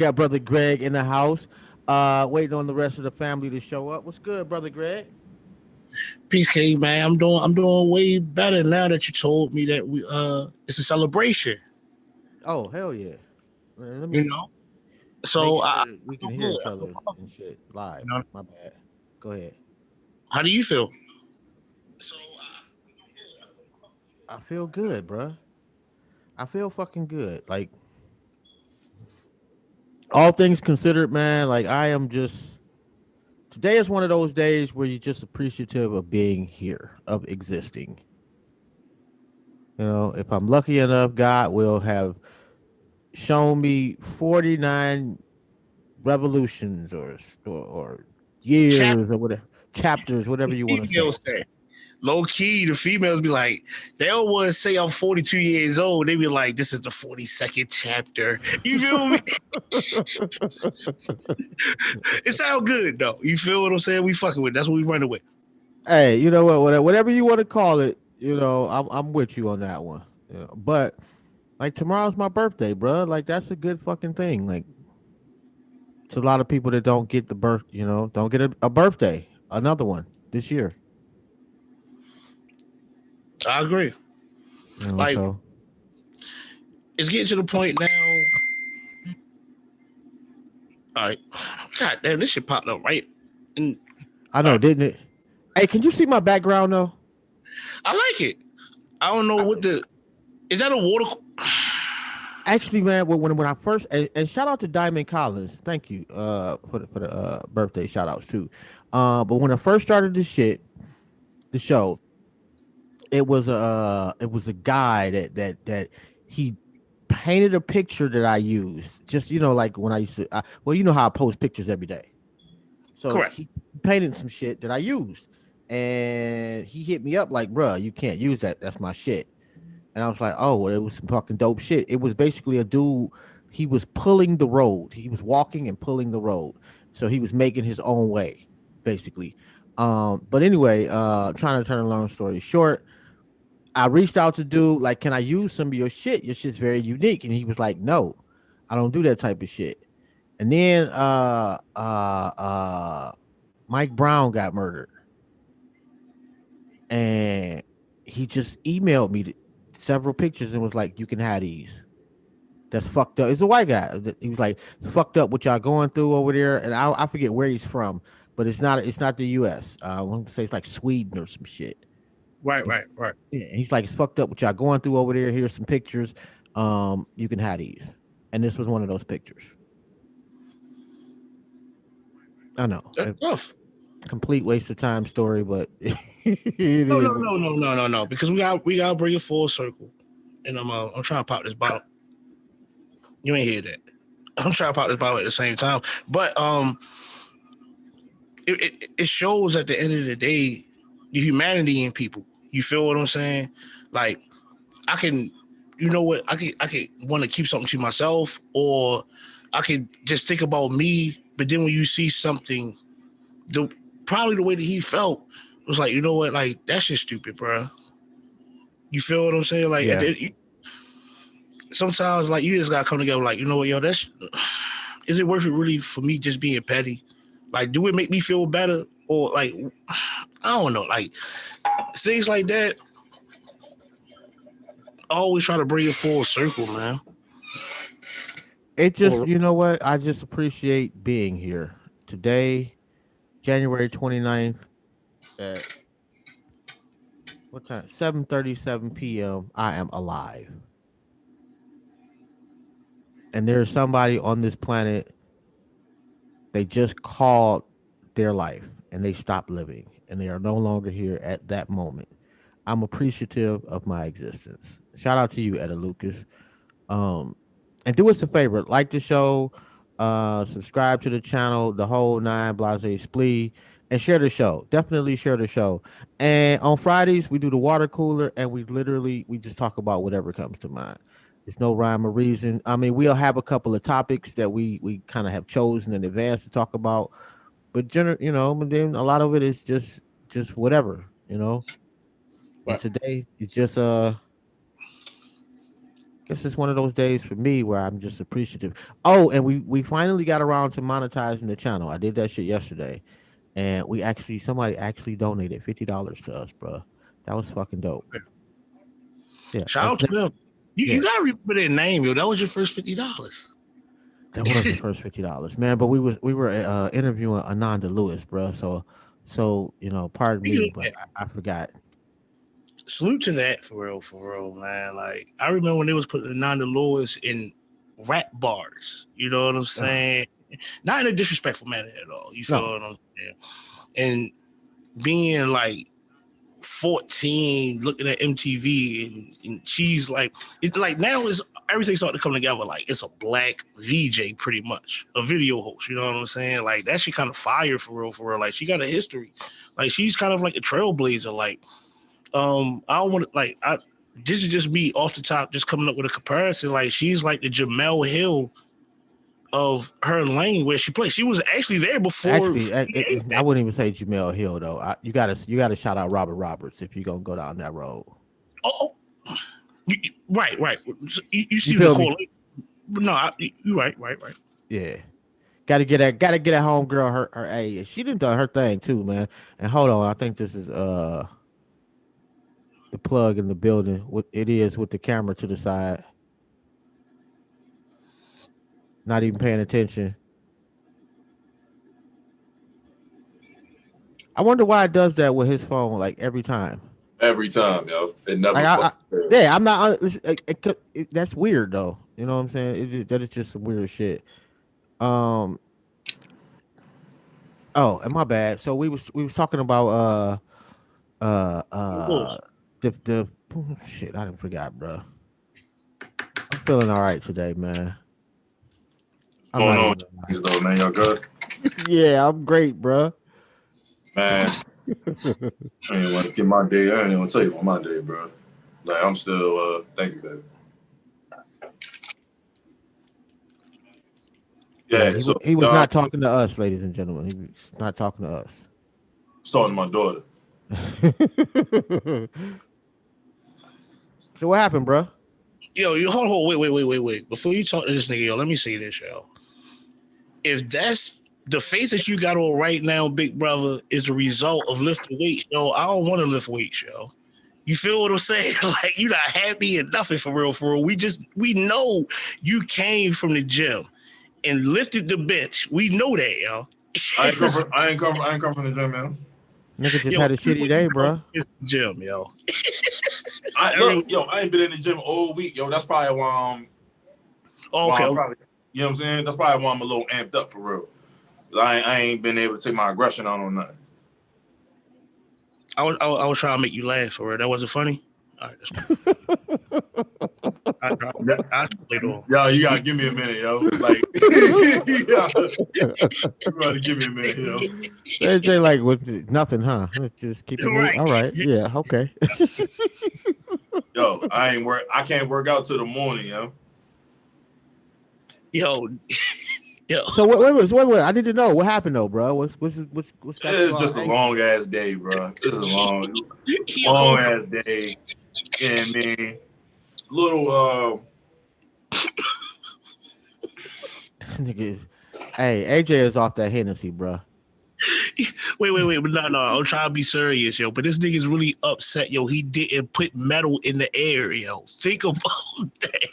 got brother Greg in the house. Waiting on the rest of the family to show up. What's good, brother Greg? Peace, King, man. I'm doing way better now that you told me that we it's a celebration. Oh, hell yeah. Man, let You me know, make so sure I that we can feel hear good. each I feel other powerful. and shit live. You know, My bad. Go ahead. how do you feel? I feel good, bruh. I feel fucking good. Like all things considered, man. Like I am just today is one of those days where you're just appreciative of being here, of existing. You know, if I'm lucky enough, God will have shown me 49 revolutions or Chap years or whatever chapters, whatever you want to say. females say. Low key, the females be like, they always say I'm 42 years old. They be like, this is the 42nd chapter. You feel me? It sound good though. You feel what I'm saying? We fucking with. That's what we running with. Hey, you know what? Whatever you want to call it, I'm with you on that one. But like tomorrow's my birthday, bro. Like that's a good fucking thing. Like it's a lot of people that don't get the birth, don't get a birthday, another one this year. I agree. Like, So it's getting to the point now. All right. God damn, this shit popped up right. And I all know, right. didn't it? Hey, can you see my background though? I like it. I don't know what the is that a water. Actually, man, when I first and shout out to Diamond Collins, thank you for the birthday shout outs too. But when I first started the show, it was a guy that he painted a picture that I used. Just like when I used to, well, you know how I post pictures every day. So Correct. he painted some shit that I used, and he hit me up like, "Bruh, you can't use that. That's my shit." And I was like, "Oh, well, it was some fucking dope shit." It was basically a dude. He was pulling the road. He was walking and pulling the road. So he was making his own way, basically. But anyway, trying to turn a long story short, I reached out to dude like, "Can I use some of your shit? Your shit's very unique." And he was like, "No, I don't do that type of shit." And then Mike Brown got murdered, and he just emailed me several pictures and was like, "You can have these." That's fucked up. It's a white guy. He was like, "It's fucked up what y'all going through over there," and I forget where he's from, but it's not the U.S. I want to say it's like Sweden or some shit. Right, He's, right, right. yeah, he's like, "It's fucked up what y'all going through over there. Here's some pictures. You can have these," and this was one of those pictures. I know, That's a tough. complete waste of time story, but it No, is. no, no, no, no, no, no. Because we gotta bring it full circle. And I'm trying to pop this bottle. You ain't hear that. I'm trying to pop this bottle at the same time. But it shows at the end of the day the humanity in people. You feel what I'm saying? Like I can, you know what? I can want to keep something to myself, or I could just think about me. But then when you see something, the probably the way that he felt was like, you know what? Like that's just stupid, bro. You feel what I'm saying? Like Yeah, sometimes, like you just gotta come together. Like you know what, yo, that's is it worth it really for me just being petty? Like, do it make me feel better, or like I don't know, like things like that. I always try to bring it full circle, man. it just Or you know what? I just appreciate being here today, January 29th at what time? 7:37 p.m. I am alive, and there's somebody on this planet. They just called their life, and they stopped living, and they are no longer here at that moment. I'm appreciative of my existence. Shout out to you, Etta Lucas. Um, and do us a favor, like the show, subscribe to the channel, the whole nine blase splee, and share the show. Definitely share the show. And on Fridays we do the water cooler, and we just talk about whatever comes to mind. There's no rhyme or reason. I mean, we'll have a couple of topics that we kind of have chosen in advance to talk about, but but then a lot of it is just whatever. And right. today it's just guess it's one of those days for me where I'm just appreciative. Oh, and we finally got around to monetizing the channel. I did that shit yesterday, and we actually somebody actually donated $50 to us, bro. That was fucking dope. Yeah, Shout that's out to them. You yeah. gotta remember their name, yo. That was your first $50. That was the first $50, man. But we were interviewing Ananda Lewis, bro. So pardon Speaking me, of but that, I forgot. salute to that for real, man. Like I remember when they was putting Nanda Lewis in rap bars. You know what I'm Ugh, saying? Not in a disrespectful manner at all. You feel no, what I'm saying? And being like 14 looking at MTV and she's like it's like now is everything starting to come together like it's a black VJ pretty much a video host, you know what I'm saying? Like that she kind of fire for real. Like she got a history. Like she's kind of like a trailblazer. Like I don't want to like I this is just me off the top just coming up with a comparison. Like she's like the Jamel Hill of her lane where she played. She was actually there before actually, I anything. wouldn't even say Jamel Hill though. You gotta shout out Robert Roberts if you're gonna go down that road. Oh, right. So you You see the feel me? correlation. No, you right. Yeah. Gotta get a home girl her hey, she done done her thing too, man. And hold on, I think this is the plug in the building. What it is with the camera to the side, not even paying attention. I wonder why it does that with his phone like every time. Every time, yo. It never Like fucking fails. yeah, I'm not. That's weird though. You know what I'm saying? That is just some weird shit. Um. Oh, and my bad. So we was talking about uh uh the shit. I didn't forgot, bro. I'm feeling all right today, man. What's I'm going not on, even gonna lie. though, man? Y'all good? Yeah, I'm great, bro. Man, I ain't want to get my day. I ain't even want to tell you about my day, bro. Like, I'm still, thank you, baby. Yeah, Yeah, so, he was y'all, not talking to us, ladies and gentlemen. He was not talking to starting my daughter. us. So what happened, bro? Yo, you hold on, wait. Before you talk to this nigga, yo, let me say this, yo. If that's the face that you got on right now, big brother, is a result of lifting weight, yo, I don't want to lift weights, yo. You feel what I'm saying? Like you not happy and nothing for real. We know you came from the gym and lifted the bench. We know that, yo. I ain't come from the gym, man. Nigga just Yo, had a shitty everybody day, comes bro. to the gym, yo. I Every, look, yo, I ain't been in the gym all week, yo. That's probably oh, why okay, I'm okay. probably, you know what I'm saying? That's probably why I'm a little amped up for real. I ain't been able to take my aggression out on nothing. I was trying to make you laugh for real. That wasn't funny. All right, that's cool. I Yeah, I played on. yo, you gotta give me a minute, yo. Like, you gotta give me a minute, yo. They like with nothing, huh? Just keep it moving. Right. All right, yeah, okay. Yo, I can't work out till the morning, yo. Yo, yo, So wait, I need to know what happened though, bro. What's got you It's all just a angry? long ass day, bro. It's a long yo. ass day. Yeah, man. Little Nigga, hey, AJ is off that Hennessy, bro. Wait. But no. I'm trying to be serious, yo. But this nigga's really upset, yo. He didn't put metal in the air, yo. Think about that.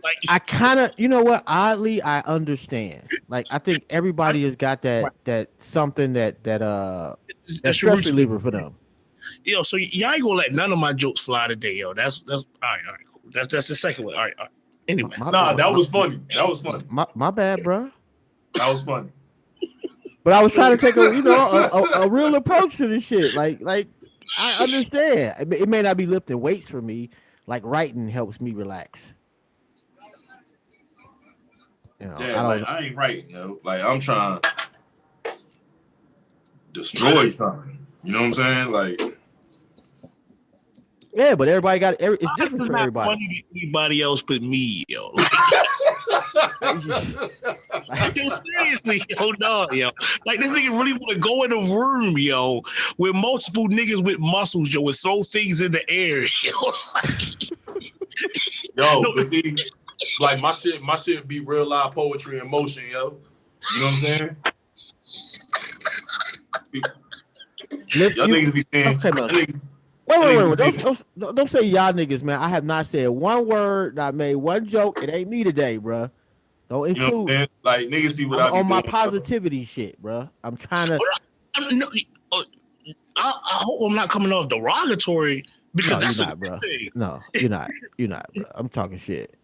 Like, I kind of, you know what? Oddly, I understand. Like, I think I, everybody has got right. that something that That's your stress roots. reliever for them. Yo, so y'all ain't gonna let none of my jokes fly today, yo. That's all right, cool. That's the second one. All right. My Anyway, my nah, my that my, was funny. That was funny. my bad, bro. That was funny. But I was trying to take a real approach to this shit. Like I understand. It may not be lifting weights for me. Like writing helps me relax. Yeah, I like don't. I ain't right, yo. Like I'm trying to destroy something. You know what I'm saying? Like Yeah, but everybody got it's why different is for not everybody. funny to anybody else but me, yo? Like, yo, seriously, yo, no, yo. Like this nigga really want to go in a room, yo, with multiple niggas with muscles, yo, with throw things in the air, yo. Yo, but see, like my shit be real live poetry in motion, yo. You know what I'm saying? Lift Y'all you. niggas be saying, Okay, y'all man. niggas, Wait, y'all wait, niggas wait, be wait. saying, Don't say y'all niggas, man. I have not said one word. I made one joke. It ain't me today, bruh. Don't you know what I'm include. saying? Like niggas see what I'm I be on my doing. Yo. positivity shit, bruh. I'm trying to. No, I hope I'm not coming off derogatory because No, you're that's a not, good bruh. thing. No, you're not. You're not, bruh. I'm talking shit.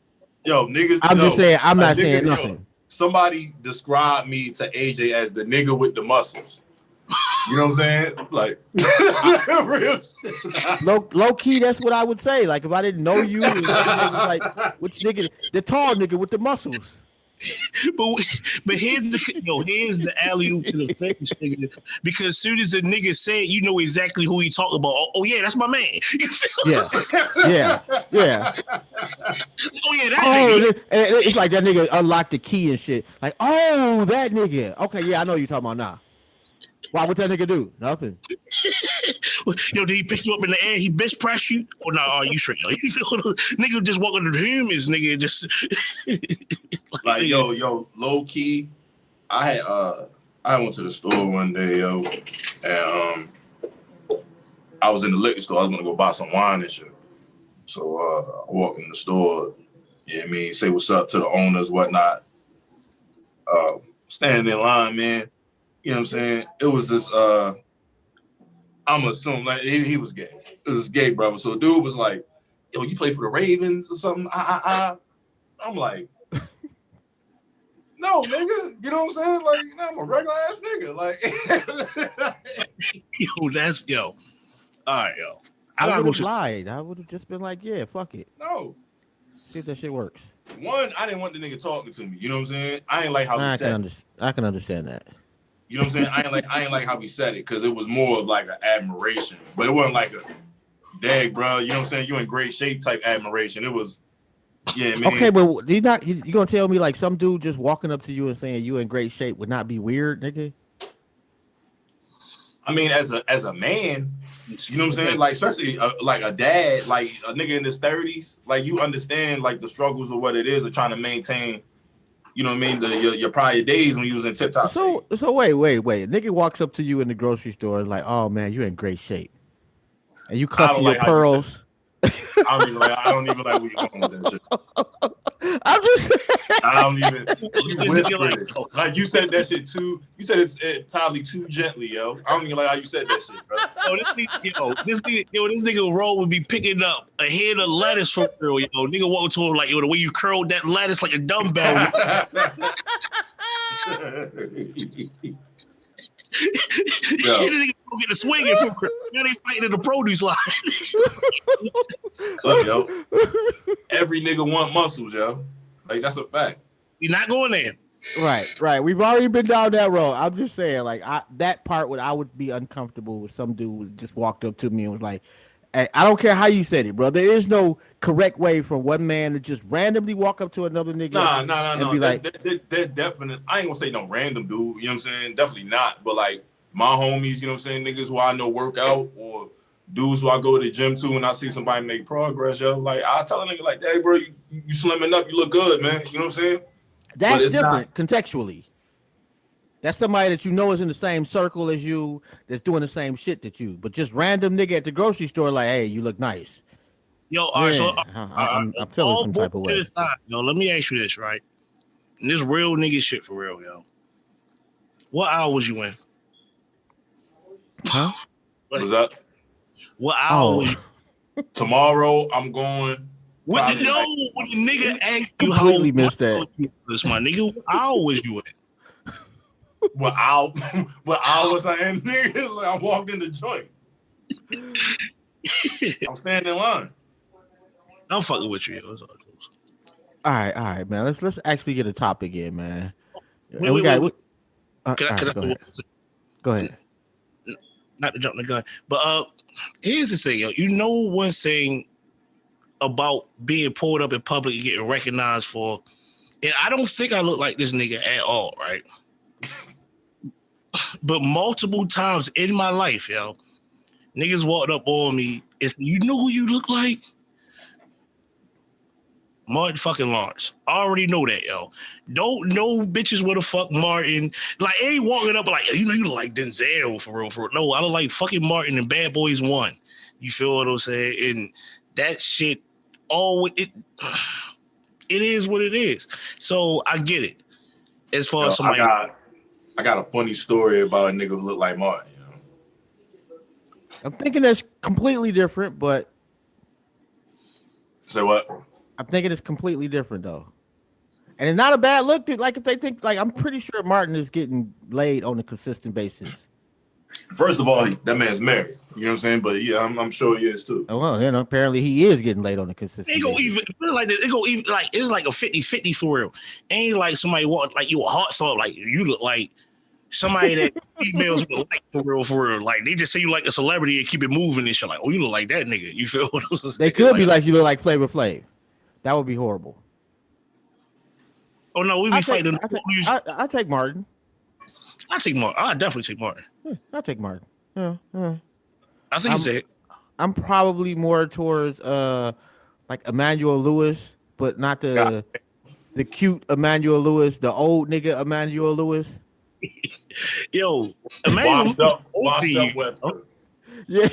Yo, niggas, I'm just yo, saying. I'm a not saying nigga, yo, nothing. somebody described me to AJ as the nigga with the muscles. You know what I'm saying? Like, real shit. Low key, that's what I would say. Like if I didn't know you, and AJ was like, "Which nigga? The tall nigga with the muscles." But here's the alley oop to the face, nigga. Because as soon as a nigga say it, you know exactly who he talking about. Oh yeah, that's my man. Yeah, yeah, yeah. Oh yeah, that Oh, nigga. it's like that nigga unlocked the key and shit. Like, oh, that nigga. Okay, yeah, I know you talking about now. Why? What that nigga do? Nothing. Yo, did he pick you up in the air? He bitch press you? Or no? Are you straight? Nigga just walking to the humans, nigga. Just Like, yo, low key, I went to the store one day, yo, and I was in the liquor store. I was gonna go buy some wine and shit. So I walked in the store, you know what I mean, say what's up to the owners, whatnot. Standing in line, man. You know what I'm saying? It was this I'm assuming like he was gay. It was this gay brother. So the dude was like, yo, you play for the Ravens or something? I'm like, no, nigga. You know what I'm saying? Like, no, I'm a regular ass nigga. Like yo. All right, yo. I I gotta would go have to. lied. I would have just been like, yeah, fuck it. no. See if that shit works. One, I didn't want the nigga talking to me. You know what I'm saying? I ain't like how he I can said it. I can understand that. You know what I'm saying? I ain't like how he said it because it was more of like an admiration, but it wasn't like a dag, bro. You know what I'm saying? You in great shape type admiration. It was, yeah, Okay, man. but you gonna tell me like some dude just walking up to you and saying you in great shape would not be weird, nigga? I mean, as a man, you know what I'm saying? Like, especially like a dad, like a nigga in his 30s, like you understand like the struggles of what it is of trying to maintain. You know what I mean? Your prior days when you was in tip top shape. So wait. Nigga walks up to you in the grocery store and like, oh man, you in great shape, and you I clutch don't your like how you said. pearls. I don't even like where you're going with that shit. I'm just I don't even. You This nigga whispered it. Like you said that shit too. You said it's entirely too gently, yo. I don't even like how you said that shit, bro. this nigga Roll would be picking up a head of lettuce for real, yo. Nigga walking to him like, yo, the way you curled that lettuce like a dumbbell. Yo, Nigga go get the swinging from real. Now they fighting in the produce line. look, yo. Every nigga want muscles, yo. Like that's a fact. You're not going there. right. We've already been down that road. I'm just saying, like, that part would I would be uncomfortable with some dude just walked up to me and was like, hey, I don't care how you said it, bro. There is no correct way for one man to just randomly walk up to another nigga and No. be like, That's definite. I ain't gonna say no random dude. You know what I'm saying? Definitely not. But like my homies, you know what I'm saying? Niggas who I know work out or dudes who I go to the gym to and I see somebody make progress, yo. Like I tell a nigga like, hey, bro, you slimming up, you look good, man. You know what I'm saying? But that's it's not. different contextually. That's somebody that you know is in the same circle as you, that's doing the same shit that you. But just random nigga at the grocery store, like, hey, you look nice. Yo, all right, so Yeah, I'm feeling all some type of bullshit way. aside, yo, let me ask you this, right? And this real nigga shit for real, yo. What hour was you in? Huh? What's up? What hour was you? Oh, Tomorrow I'm going What the probably no? like When the nigga asked you how completely much missed that. you was, my nigga, what hour was you in? what hour what hours I in, nigga. Like I walked in the joint. I'm standing in line. I'm fucking with you, yo. That's all it is. All right, man. Let's actually get a topic in, man. Wait, And we wait, got. wait, wait. All Can right, I go do ahead. Go ahead. not to jump the gun, but here's the thing, yo. You know one thing about being pulled up in public and getting recognized for, and I don't think I look like this nigga at all, right? But multiple times in my life, yo, niggas walked up on me and said, "You know who you look like?" Martin fucking Lawrence. I already know that, yo. Don't know bitches what the fuck Martin. Like, ain't walking up like, you look like Denzel for real, for real. No, I look like fucking Martin and Bad Boys 1. You feel what I'm saying? And that shit always it is what it is. So I get it. As far Yo, as somebody, I got a funny story about a nigga who looked like Martin. You know? I'm thinking that's completely different, but Say what? I'm thinking it's completely different though. And it's not a bad look. Like if they think, like I'm pretty sure Martin is getting laid on a consistent basis. First of all, that man's married. You know what I'm saying? But yeah, I'm sure he is too. Oh well, apparently he is getting laid on a consistent it go basis. even put it like this. It go even like it's like a 50-50 for real. Ain't like somebody want like you a hot song like you look like somebody that females would like for real, for real. Like they just say you like a celebrity and keep it moving and shit. Like, oh, you look like that nigga. You feel what I'm saying? They could be like you look like Flavor Flav. That would be horrible. Oh no, we be fighting. I take Martin. I take Martin. I definitely take Martin. Yeah, I take Martin. Yeah. I think it's it. I'm probably more towards like Emmanuel Lewis, but not the cute Emmanuel Lewis, the old nigga Emmanuel Lewis. Yo, Emmanuel washed up Webster. Yeah,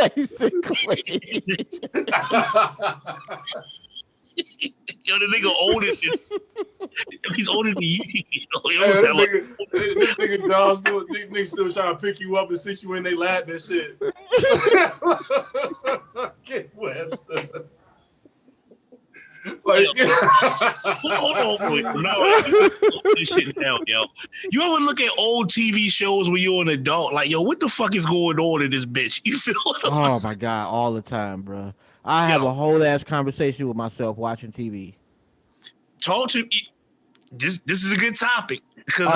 basically. Yo, the nigga older than he's older than you. This nigga John still trying to pick you up and sit you in their lap and shit. Get Webster. Like, hold on, wait. This shit down, yo. You ever look at old TV shows when you're an adult? Like, yo, what the fuck is going on in this bitch? You feel? Oh my god, all the time, bro. I have a whole ass conversation with myself watching TV. Talk to me. This is a good topic because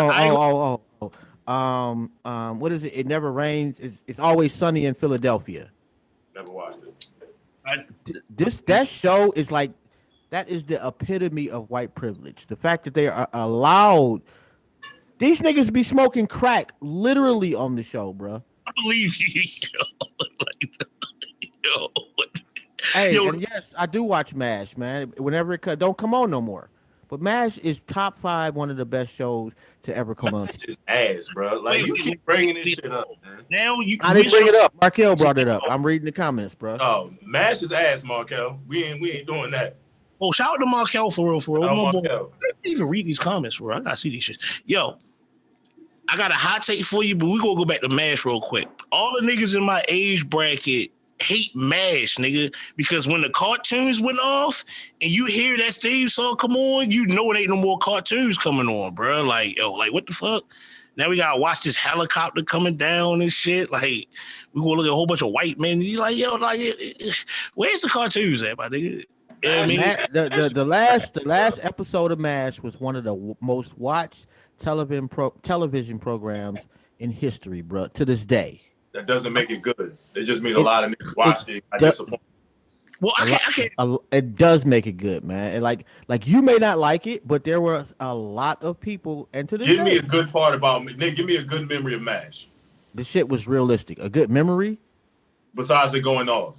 what is it? It never rains. It's always sunny in Philadelphia. Never watched it. That show is like that is the epitome of white privilege. The fact that they are allowed these niggas be smoking crack literally on the show, bro. I believe you. Yo. Hey, and yes, I do watch MASH, man. Whenever it don't come on no more. But MASH is top 5, one of the best shows to ever come on. MASH is ass, bro. Like you keep bringing this shit up, man. Now I didn't bring it up. Markel brought it up. I'm reading the comments, bro. Oh, MASH is ass, Markel. We ain't doing that. Oh, shout out to Markel for real. Markel. I didn't even read these comments, bro. I gotta see these shit. Yo, I got a hot take for you, but we gonna go back to MASH real quick. All the niggas in my age bracket hate MASH, nigga, because when the cartoons went off and you hear that theme song come on, you know it ain't no more cartoons coming on, bro. Like, yo, like what the fuck? Now we gotta watch this helicopter coming down and shit. Like, we gonna look at a whole bunch of white men. You like, yo, like, where's the cartoons at, my nigga? You know what I mean? The last episode of MASH was one of the most watched television programs in history, bro. To this day. That doesn't make it good. It just means a lot of niggas watched it. I disappoint. Well, I can't. It does make it good, man. And like you may not like it, but there were a lot of people. And to this give me a good part about me. Give me a good memory of MASH. The shit was realistic. A good memory. Besides it going off.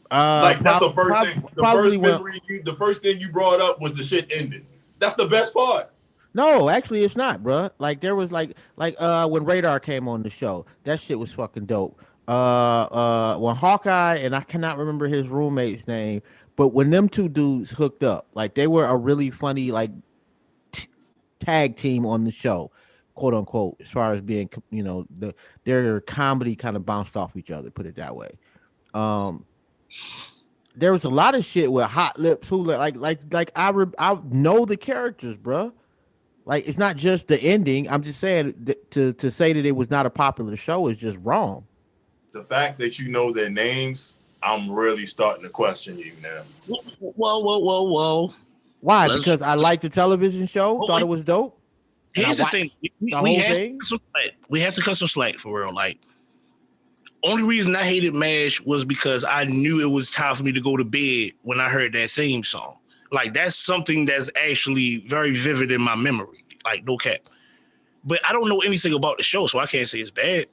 Like that's the first thing. The first thing you brought up was the shit ended. That's the best part. No, actually, it's not, bro. Like there was like when Radar came on the show, that shit was fucking dope. When Hawkeye and I cannot remember his roommate's name, but when them two dudes hooked up, like they were a really funny like tag team on the show, quote unquote. As far as being, their comedy kind of bounced off each other. Put it that way. There was a lot of shit with Hot Lips who like I know the characters, bro. Like it's not just the ending. I'm just saying to say that it was not a popular show is just wrong. The fact that you know their names, I'm really starting to question you now. Whoa. Why? Because I liked the television show, thought it was dope. Here's the thing. We have to cut some slack for real. Like, only reason I hated MASH was because I knew it was time for me to go to bed when I heard that theme song. Like, that's something that's actually very vivid in my memory. Like, no cap. But I don't know anything about the show, so I can't say it's bad.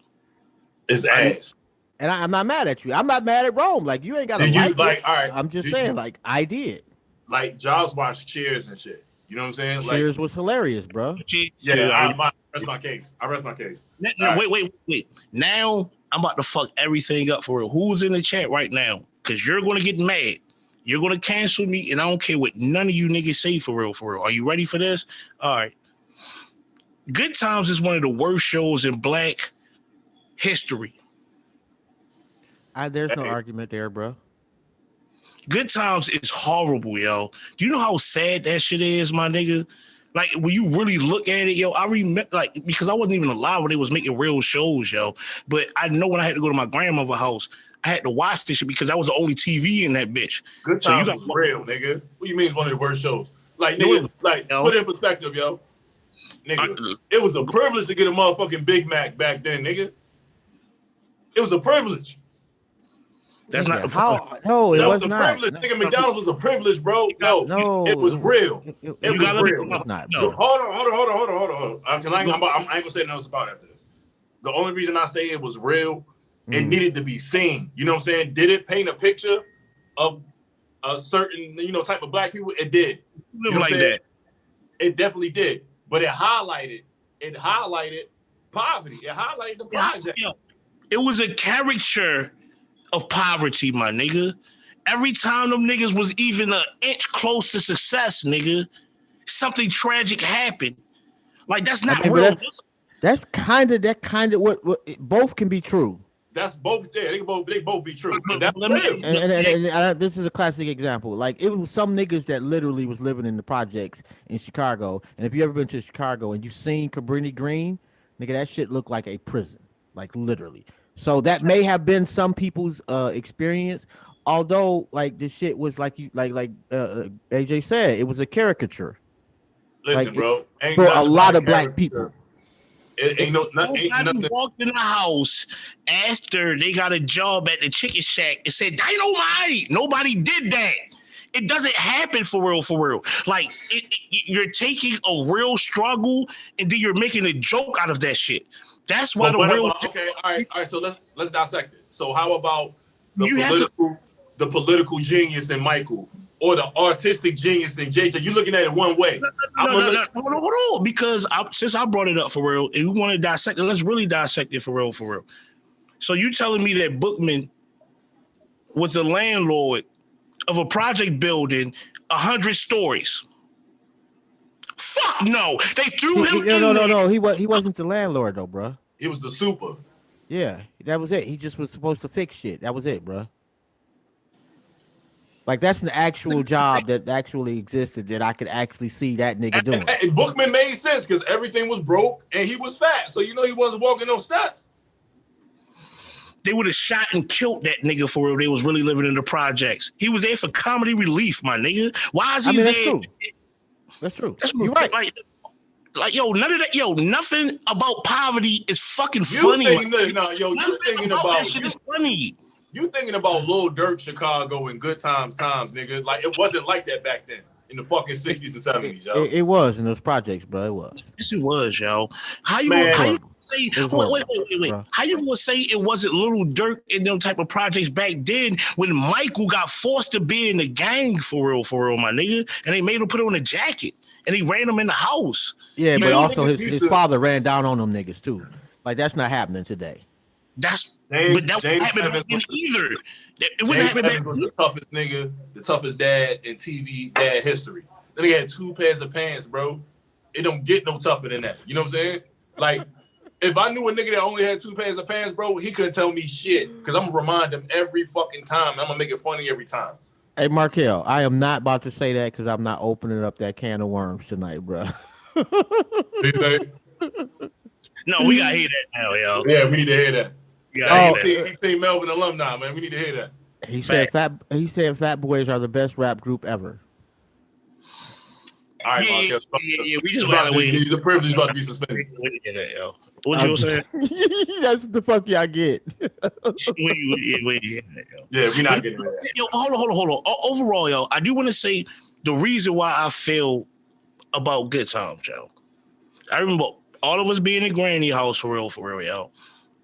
It's ass. And I'm not mad at you. I'm not mad at Rome. Like, you ain't got to like it. All right. I'm just saying, like, I did. like Jaws watched Cheers and shit. You know what I'm saying? Like, Cheers was hilarious, bro. yeah, I rest my case. I rest my case. No, wait. Now I'm about to fuck everything up for real. Who's in the chat right now? Because you're gonna get mad. You're gonna cancel me, and I don't care what none of you niggas say for real, for real. Are you ready for this? All right. Good Times is one of the worst shows in Black history. There's no argument there, bro. Good Times is horrible, yo. Do you know how sad that shit is, my nigga? Like when you really look at it, yo, I remember like because I wasn't even alive when they was making real shows, yo. But I know when I had to go to my grandmother's house, I had to watch this shit because that was the only TV in that bitch. Good Times was real, nigga. What do you mean it's one of the worst shows? Like, nigga, like put it in perspective, yo. Nigga, it was a privilege to get a motherfucking Big Mac back then, nigga. It was a privilege. That's not how. No, it was not. Privilege. No. Nigga, McDonald's was a privilege, bro. No, it was real. It was real. It was not, bro. Hold on. I ain't gonna say nothing else about after this. The only reason I say it was real, it needed to be seen. You know what I'm saying? Did it paint a picture of a certain, type of Black people? It did. You know like that. It definitely did. But it highlighted poverty. It highlighted the project. Yeah. It was a caricature of poverty, my nigga. Every time them niggas was even an inch close to success, nigga, something tragic happened. Like that's not real. That's kind of what both can be true. That's both. Yeah, they both be true. That's and this is a classic example. Like it was some niggas that literally was living in the projects in Chicago. And if you ever been to Chicago and you seen Cabrini Green, nigga, that shit looked like a prison, like literally. So that may have been some people's experience. Although, like this shit was like AJ said, it was a caricature. Listen, bro, for a lot of Black people. It ain't nothing. Walked in the house after they got a job at the chicken shack and said dynamite. Nobody did that. It doesn't happen for real. Like you're taking a real struggle and then you're making a joke out of that shit. That's why Okay, all right. So let's dissect it. So how about the political genius in Michael? Or the artistic genius in JJ, you're looking at it one way. No, hold on. Because since I brought it up for real, and we want to dissect it, let's really dissect it for real. So you telling me that Bookman was the landlord of a project building 100 stories? Fuck no. They threw him in. No. He wasn't the landlord though, bro. He was the super. Yeah, that was it. He just was supposed to fix shit. That was it, bro. Like that's an actual job that actually existed that I could actually see that nigga doing. And Bookman made sense because everything was broke and he was fat, so he wasn't walking no steps. They would have shot and killed that nigga for real. They was really living in the projects. He was there for comedy relief, my nigga. Why is he there? That's true. You're right. Like, yo, none of that, nothing about poverty is fucking funny. You thinking about that shit is funny. You thinking about Lil Durk, Chicago, and Good Times, nigga. Like, it wasn't like that back then in the fucking 60s and 70s, yo. It was in those projects, bro. It was. Yes, it was, yo. How you say, wait. How you gonna say it wasn't Lil Durk in them type of projects back then when Michael got forced to be in the gang for real, my nigga? And they made him put on a jacket and they ran him in the house. Yeah, but also his father ran down on them niggas too. Like, that's not happening today. That wouldn't happen back then either. It wouldn't happen back then. Was the toughest nigga, the toughest dad in TV dad history. Then he had 2 pairs of pants, bro. It don't get no tougher than that. You know what I'm saying? Like, if I knew a nigga that only had 2 pairs of pants, bro, he couldn't tell me shit. Because I'm going to remind him every fucking time. And I'm going to make it funny every time. Hey, Markel, I am not about to say that because I'm not opening up that can of worms tonight, bro. What you say? No, we got to hear that now, yo. Yeah, we need to hear that. He say Melvin alumni, man. We need to hear that. He said Fat Boys are the best rap group ever. All right, yeah, we just got to wait. The privilege about to be suspended. What you saying? That's what the fuck y'all get. Yeah, we're not getting that. Yo, hold on. Overall, yo, I do want to say the reason why I feel about Good Times, yo. I remember all of us being in Granny house for real, yo.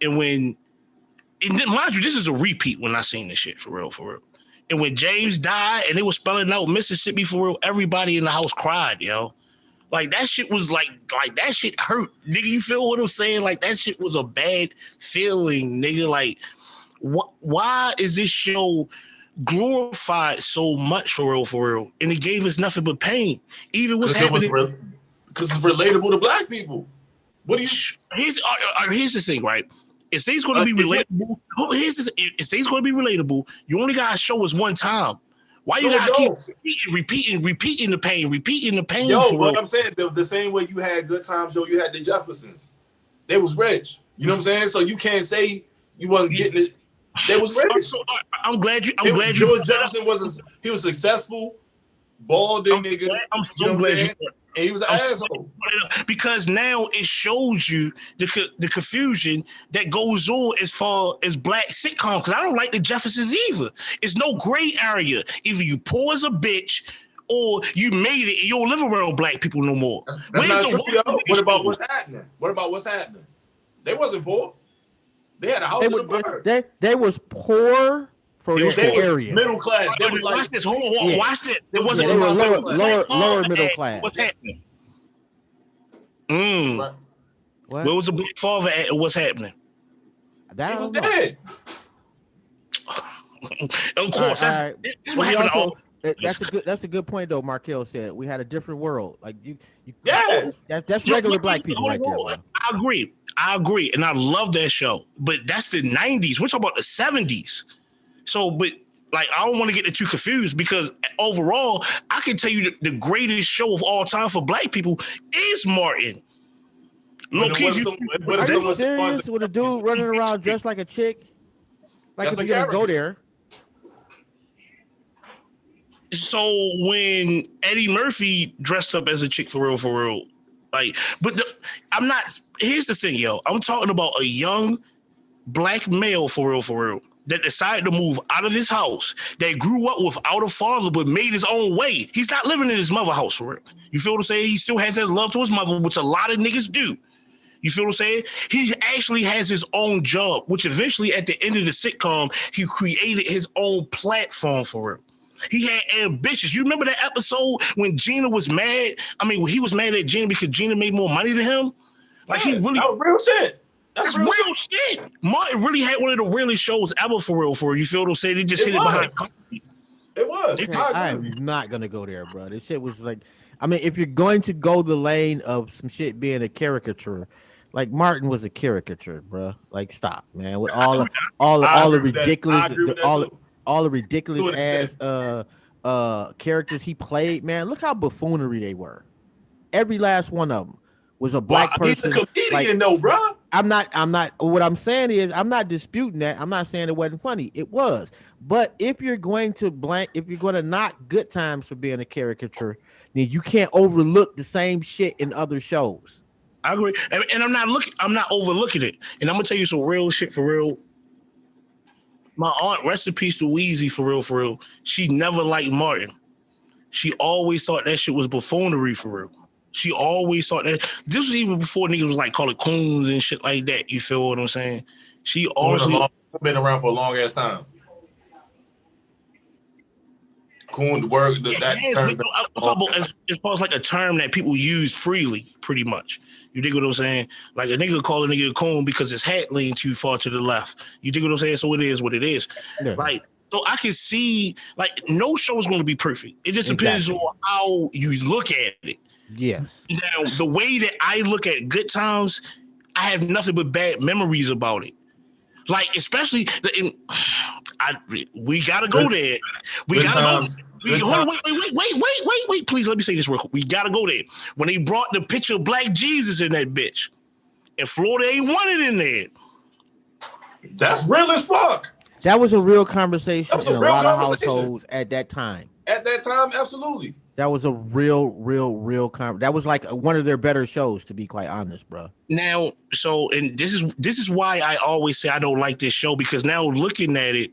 And then, mind you, this is a repeat when I seen this shit for real. And when James died and they were spelling out Mississippi for real, everybody in the house cried, yo. Like that shit was like that shit hurt, nigga. You feel what I'm saying? Like that shit was a bad feeling, nigga. Like, why is this show glorified so much for real, for real? And it gave us nothing but pain. Even what's happening because it's relatable to black people. What do you? Here's the thing, right? If things going to be relatable, if things going to be relatable, you only got to show us one time. Why you gotta keep repeating the pain? Yo, but I'm saying the same way you had Good Times, yo, you had the Jeffersons. They was rich. You know what I'm saying? So you can't say you wasn't getting it. They was rich. I'm glad you. George Jefferson he was successful, balding nigga. I'm so glad you. And he was an asshole. Because now it shows you the confusion that goes on as far as black sitcoms. Because I don't like the Jeffersons either. It's no gray area. Either you poor as a bitch or you made it and you don't live around black people no more. That's not true, yo. What about what's happening? They wasn't poor. They had a house in the bird. They was poor. They area. Middle class. They was watch this. Hold on. Watch it. It wasn't they were lower middle class. What's happening? Where was the black father at? What's happening? He was dead. Of course, that's what happened. That's a good point though. Markel said we had a different world. Like that's regular black people right there. Bro. I agree, and I love that show. But that's the '90s. We're talking about the '70s. So, but like, I don't want to get too confused because overall, I can tell you the greatest show of all time for black people is Martin. Are you serious with a dude running around dressed like a chick? Like if you're gonna go there. So when Eddie Murphy dressed up as a chick for real, like, but I'm not. Here's the thing, yo. I'm talking about a young black male for real. That decided to move out of his house, that grew up without a father but made his own way. He's not living in his mother's house for real. You feel what I'm saying? He still has his love to his mother, which a lot of niggas do. You feel what I'm saying? He actually has his own job, which eventually at the end of the sitcom, he created his own platform for real. He had ambitions. You remember that episode when Gina was mad? I mean, he was mad at Gina because Gina made more money than him? Like, he really... That was real shit. That's real shit. Martin really had one of the realest shows ever for real. You feel what I'm saying? They just hit it behind. It was. Okay, I'm not gonna go there, bro. This shit was like, I mean, if you're going to go the lane of some shit being a caricature, like Martin was a caricature, bro. Like, stop, man. With all the ridiculous, all the ridiculous ass characters he played, man. Look how buffoonery they were. Every last one of them was a black person. He's a comedian, though, bro. I'm not. What I'm saying is, I'm not disputing that. I'm not saying it wasn't funny. It was. But if you're going to knock Good Times for being a caricature, then you can't overlook the same shit in other shows. I agree, and I'm not overlooking it. And I'm gonna tell you some real shit for real. My aunt, rest in peace to Weezy, for real. She never liked Martin. She always thought that shit was buffoonery for real. She always thought that. This was even before niggas was like calling coons and shit like that. You feel what I'm saying? She always been around for a long ass time. Coon word that term. I'm talking about as far as like a term that people use freely, pretty much. You dig what I'm saying? Like a nigga call a nigga a coon because his hat leaned too far to the left. You dig what I'm saying? So it is what it is. Yeah. Like, so I can see, like, no show is going to be perfect. It just depends on how you look at it. Yes. Now, the way that I look at Good Times, I have nothing but bad memories about it. Like, especially, we gotta go there. We gotta go. Wait. Please let me say this real quick. We gotta go there. When they brought the picture of Black Jesus in that bitch, and Florida ain't wanted in there. That's real as fuck. That was a real conversation in a lot of households at that time. At that time, absolutely. That was a real conversation. That was like one of their better shows, to be quite honest, bro. Now, and this is why I always say I don't like this show, because now looking at it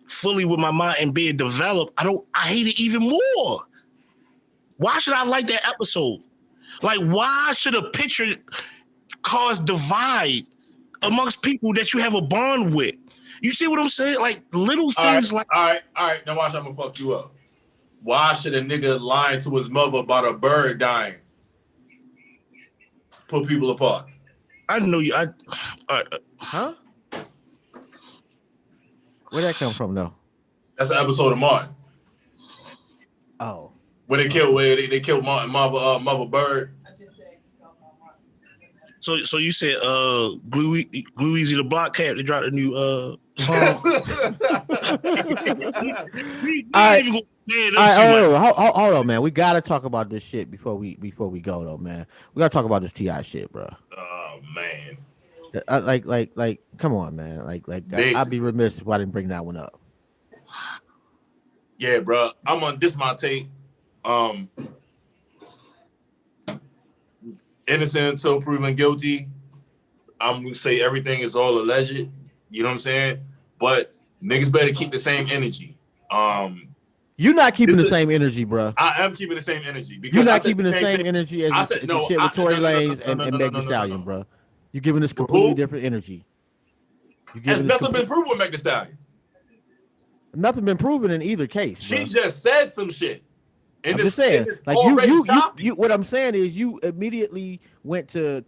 fully with my mind and being developed, I hate it even more. Why should I like that episode? Like, why should a picture cause divide amongst people that you have a bond with? You see what I'm saying? Like little All right, things like all right, all right. Now watch, I'm gonna fuck you up. Why should a nigga lying to his mother about a bird dying put people apart? I know you. Huh? Where'd that come from, though? That's an episode of Martin Oh, where they killed they killed Martin, mother bird. So you said Glue Easy the Block Cat, they dropped a new song. we all ain't right. even gonna say All them right, too much. hold on, man. We gotta talk about this shit before we go, though, man. We gotta talk about this Ti shit, bro. Oh man, Come on, man. I'd be basically, remiss if I didn't bring that one up. yeah, bro. I'm on this my take. Um, innocent until proven guilty. I'm gonna say everything is all alleged. You know what I'm saying? But niggas better keep the same energy. You're not keeping the same energy, bro. I am keeping the same energy because You're I not said keeping the the same same thing. energy as I said the no. shit with Tory Lanez and Meg Thee No. Stallion, bro. You're giving us With completely who? different energy. You're Has giving us nothing been proven with Meg Thee Stallion. nothing been proven in either case, bro. She just said some shit. I'm just saying, it's like already choppy. what I'm saying is you immediately went to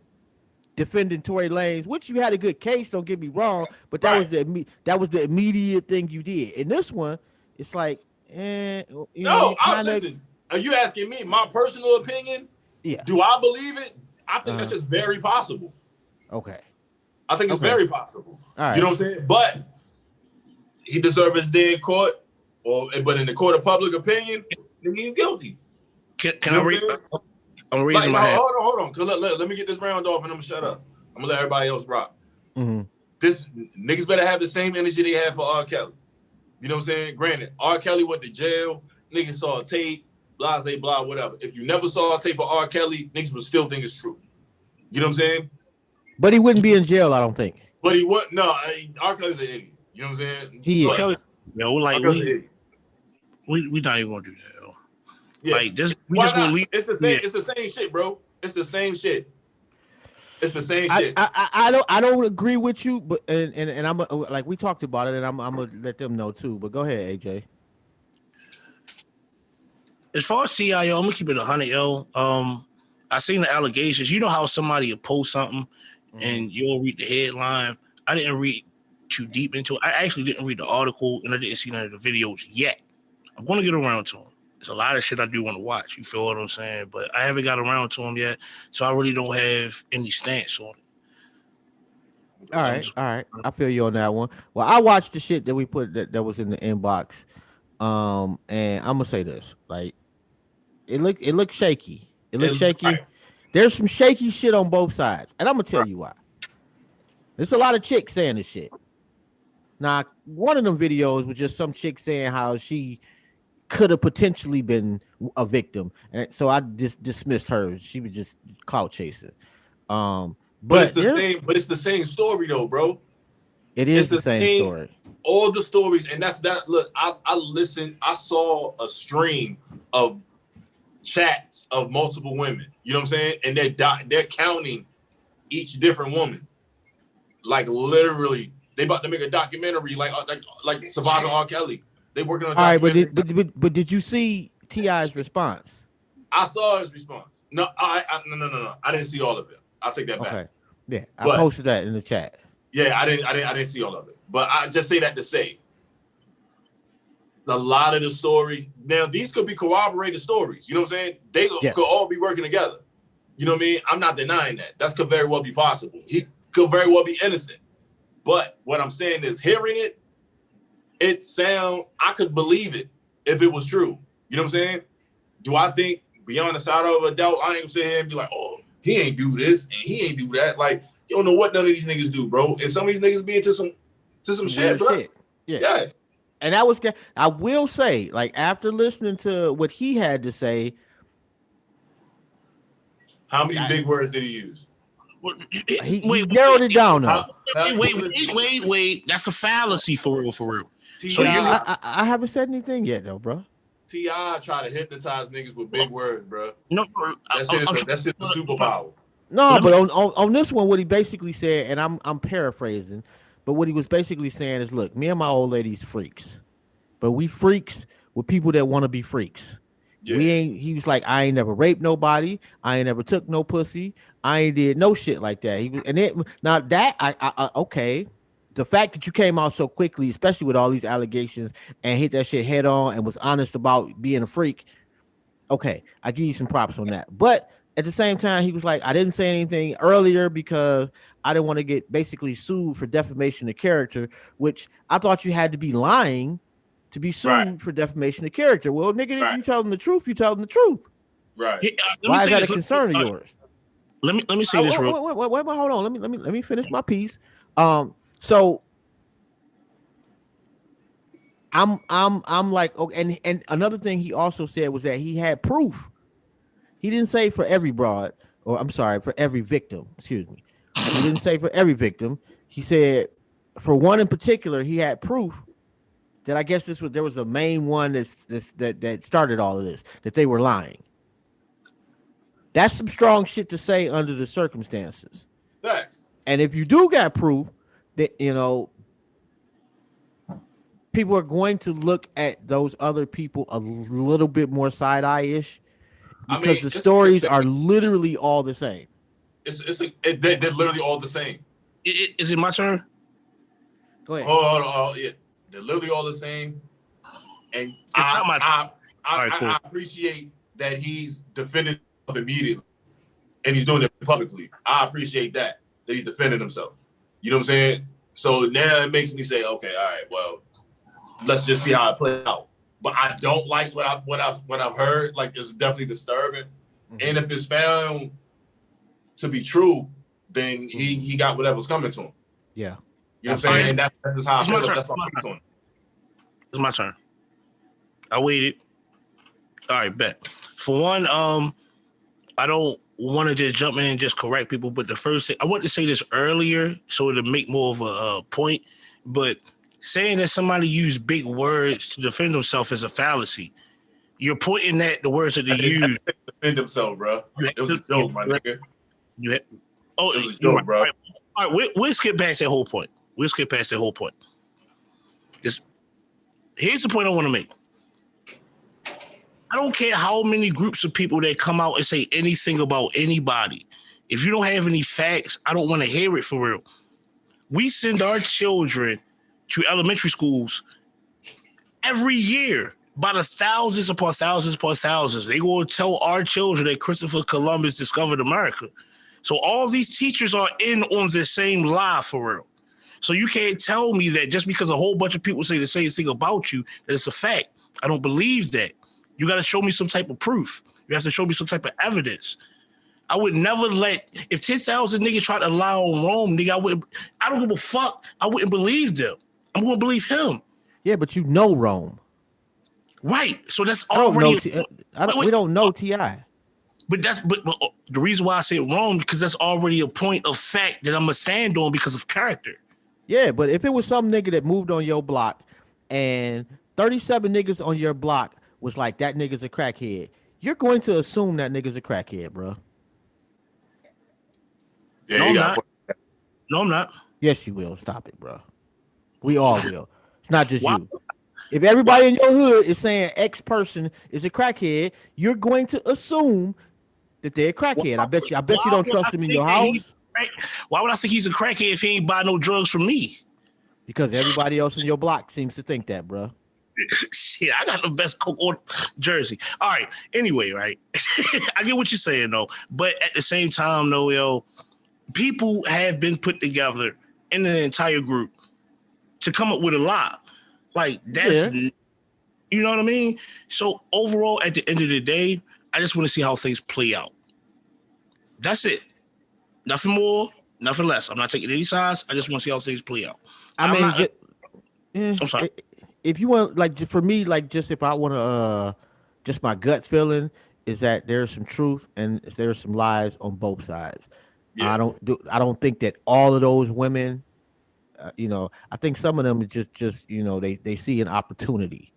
defending Tory Lanez, which you had a good case. Don't get me wrong, but that was Right. the immediate thing you did. In this one, it's like, No, you kind of, listen. Are you asking me my personal opinion? yeah, Do I believe it? I think that's uh-huh. just very possible. Okay, I think it's okay, very possible. all You right. know what I'm saying? But he deserves his day in court, but in the court of public opinion, he's guilty. Can You I know what read? I'm saying? I'm Like, raising no, my hand. hold on. Cause let me get this round off and I'm gonna shut up. I'm gonna let everybody else rock. Mm-hmm. This niggas better have the same energy they had for R. Kelly. You know what I'm saying? Granted, R. Kelly went to jail. Niggas saw a tape, blah, say, blah, whatever. If you never saw a tape of R. Kelly, niggas would still think it's true. You know what I'm saying? But he wouldn't be in jail, I don't think. But he wouldn't. No, R. Kelly's an idiot. You know what I'm saying? He is. Kelly, yo, like R. Kelly's an idiot. we not even gonna do that. Yo. Yeah. Like this, we Why just gonna not? leave. It's the same. Yeah. It's the same shit, bro. It's the same shit. It's the same shit. I don't agree with you, but and I'm like we talked about it, and I'm gonna let them know too. But go ahead, AJ. As far as CIO, I'm gonna keep it 100, yo. I seen the allegations. You know how somebody will post something and you'll read the headline. I didn't read too deep into it. I actually didn't read the article and I didn't see none of the videos yet. I'm gonna get around to them. There's a lot of shit I do want to watch. You feel what I'm saying? But I haven't got around to them yet, so I really don't have any stance on it. All right. I feel you on that one. Well, I watched the shit that we put that was in the inbox. And I'm gonna say this: like, it looked shaky. It looked shaky. Right. There's some shaky shit on both sides, and I'm gonna tell you why. There's a lot of chicks saying this shit. Now, one of them videos was just some chick saying how she could have potentially been a victim, and so I just dismissed her. She was just clout chasing. But it's But the same. But it's the same story, though, bro. it is It's the the same same. story. All the stories, and that's that. Look, I listened. I saw a stream of chats of multiple women. You know what I'm saying? And they're counting each different woman. Like literally, they about to make a documentary, like surviving R. Kelly. They working on a All right, documentary. but did you see T.I.'s response? I saw his response. No, no. I didn't see all of it. I'll take that back. Okay, yeah, I But posted that in the chat. yeah, I didn't see all of it. But I just say that to say a lot of the stories. Now these could be corroborated stories. You know what I'm saying? They could all be working together. You know what I mean? I'm not denying that. That could very well be possible. He could very well be innocent. But what I'm saying is, hearing it, I could believe it if it was true. You know what I'm saying? Do I think beyond the side of a doubt, I ain't gonna sit here and be like, oh, he ain't do this and he ain't do that. Like, you don't know what none of these niggas do, bro. And some of these niggas be into some shit, bro. Shit. Yeah. And that was, I will say, like, after listening to what he had to say. How many big words did he use? He narrowed it down, though. Wait. That's a fallacy for real. So I haven't said anything yet, though, bro. T.I. try to hypnotize niggas with big words, bro. No, that's just the superpower. No, but on this one, what he basically said, and I'm paraphrasing, But what he was basically saying is, look, me and my old lady's freaks, but we freaks with people that want to be freaks. We Yeah. ain't. He was like, I ain't never raped nobody. I ain't never took no pussy. I ain't did no shit like that. He was, and it now that I okay. The fact that you came out so quickly, especially with all these allegations, and hit that shit head on, and was honest about being a freak, okay, I give you some props on that. But at the same time, he was like, I didn't say anything earlier because I didn't want to get basically sued for defamation of character, which I thought you had to be lying to be Right. sued for defamation of character. Well, nigga, if Right. you tell them the truth, you tell them the truth. Right. Hey, let me Why is say that a this. concern of yours? Let me say this real. Wait, hold on. Let me finish my piece. So I'm like, okay, and another thing he also said was that he had proof. He didn't say for every broad, or I'm sorry, for every victim. Excuse me. He didn't say for every victim. He said for one in particular, he had proof that I guess this was there was the main one that started all of this, that they were lying. That's some strong shit to say under the circumstances. Facts. And if you do got proof that people are going to look at those other people a little bit more side eye ish I because mean, the stories are literally all the same. they're literally all the same. Is it my turn? Go ahead. Oh, yeah. They're literally all the same. And It's not my. All right, cool. I appreciate that he's defending himself immediately, and he's doing it publicly. I appreciate that he's defending himself. You know what I'm saying? So now it makes me say, okay, all right, well, let's just see how it plays out. But I don't like what I've heard. Like, it's definitely disturbing. Mm-hmm. And if it's found to be true, then he got whatever's coming to him. Yeah. You know what I'm saying? And that's how I feel. That's my piece on it. It's my turn. I waited. All right, bet. For one, I don't want to just jump in and just correct people, but the first thing I want to say this earlier so to make more of a point, but saying that somebody used big words to defend themselves is a fallacy. You're pointing at the words that they use. Defend themselves, bro. It was a joke, my nigga. It was a joke, bro. All right, we'll skip past that whole point. Here's the point I want to make. I don't care how many groups of people that come out and say anything about anybody. If you don't have any facts, I don't want to hear it for real. We send our children to elementary schools every year by the thousands upon thousands upon thousands. They will tell our children that Christopher Columbus discovered America. So all these teachers are in on the same lie for real. So you can't tell me that just because a whole bunch of people say the same thing about you, that it's a fact. I don't believe that. You got to show me some type of proof. You have to show me some type of evidence. I would never if 10,000 niggas try to lie on Rome, nigga, I don't give a fuck. I wouldn't believe them. I'm going to believe him. Yeah, but you know Rome. Right. So that's already. We don't know T.I. But the reason why I say Rome, because that's already a point of fact that I'm going to stand on because of character. Yeah, but if it was some nigga that moved on your block and 37 niggas on your block was like, that nigga's a crackhead, you're going to assume that nigga's a crackhead, bro. Yeah, no, I'm not. No, I'm not. Yes, you will. Stop it, bro. We all will. It's not just you. If everybody in your hood is saying X person is a crackhead, you're going to assume that they're a crackhead. I bet you don't trust them in your house. Why would I think he's a crackhead if he ain't buy no drugs from me? Because everybody else in your block seems to think that, bro. Shit, I got the best Coke on Jersey. All right. Anyway, right. I get what you're saying, though. But at the same time, though, yo, people have been put together in an entire group to come up with a lie. Like, that's, you know what I mean? So overall, at the end of the day, I just want to see how things play out. That's it. Nothing more, nothing less. I'm not taking any sides. I just want to see how things play out. I'm sorry. If you want, like, for me, like, just if I want to, just my gut feeling is that there's some truth and there's some lies on both sides. Yeah. I don't think that all of those women, I think some of them just they see an opportunity,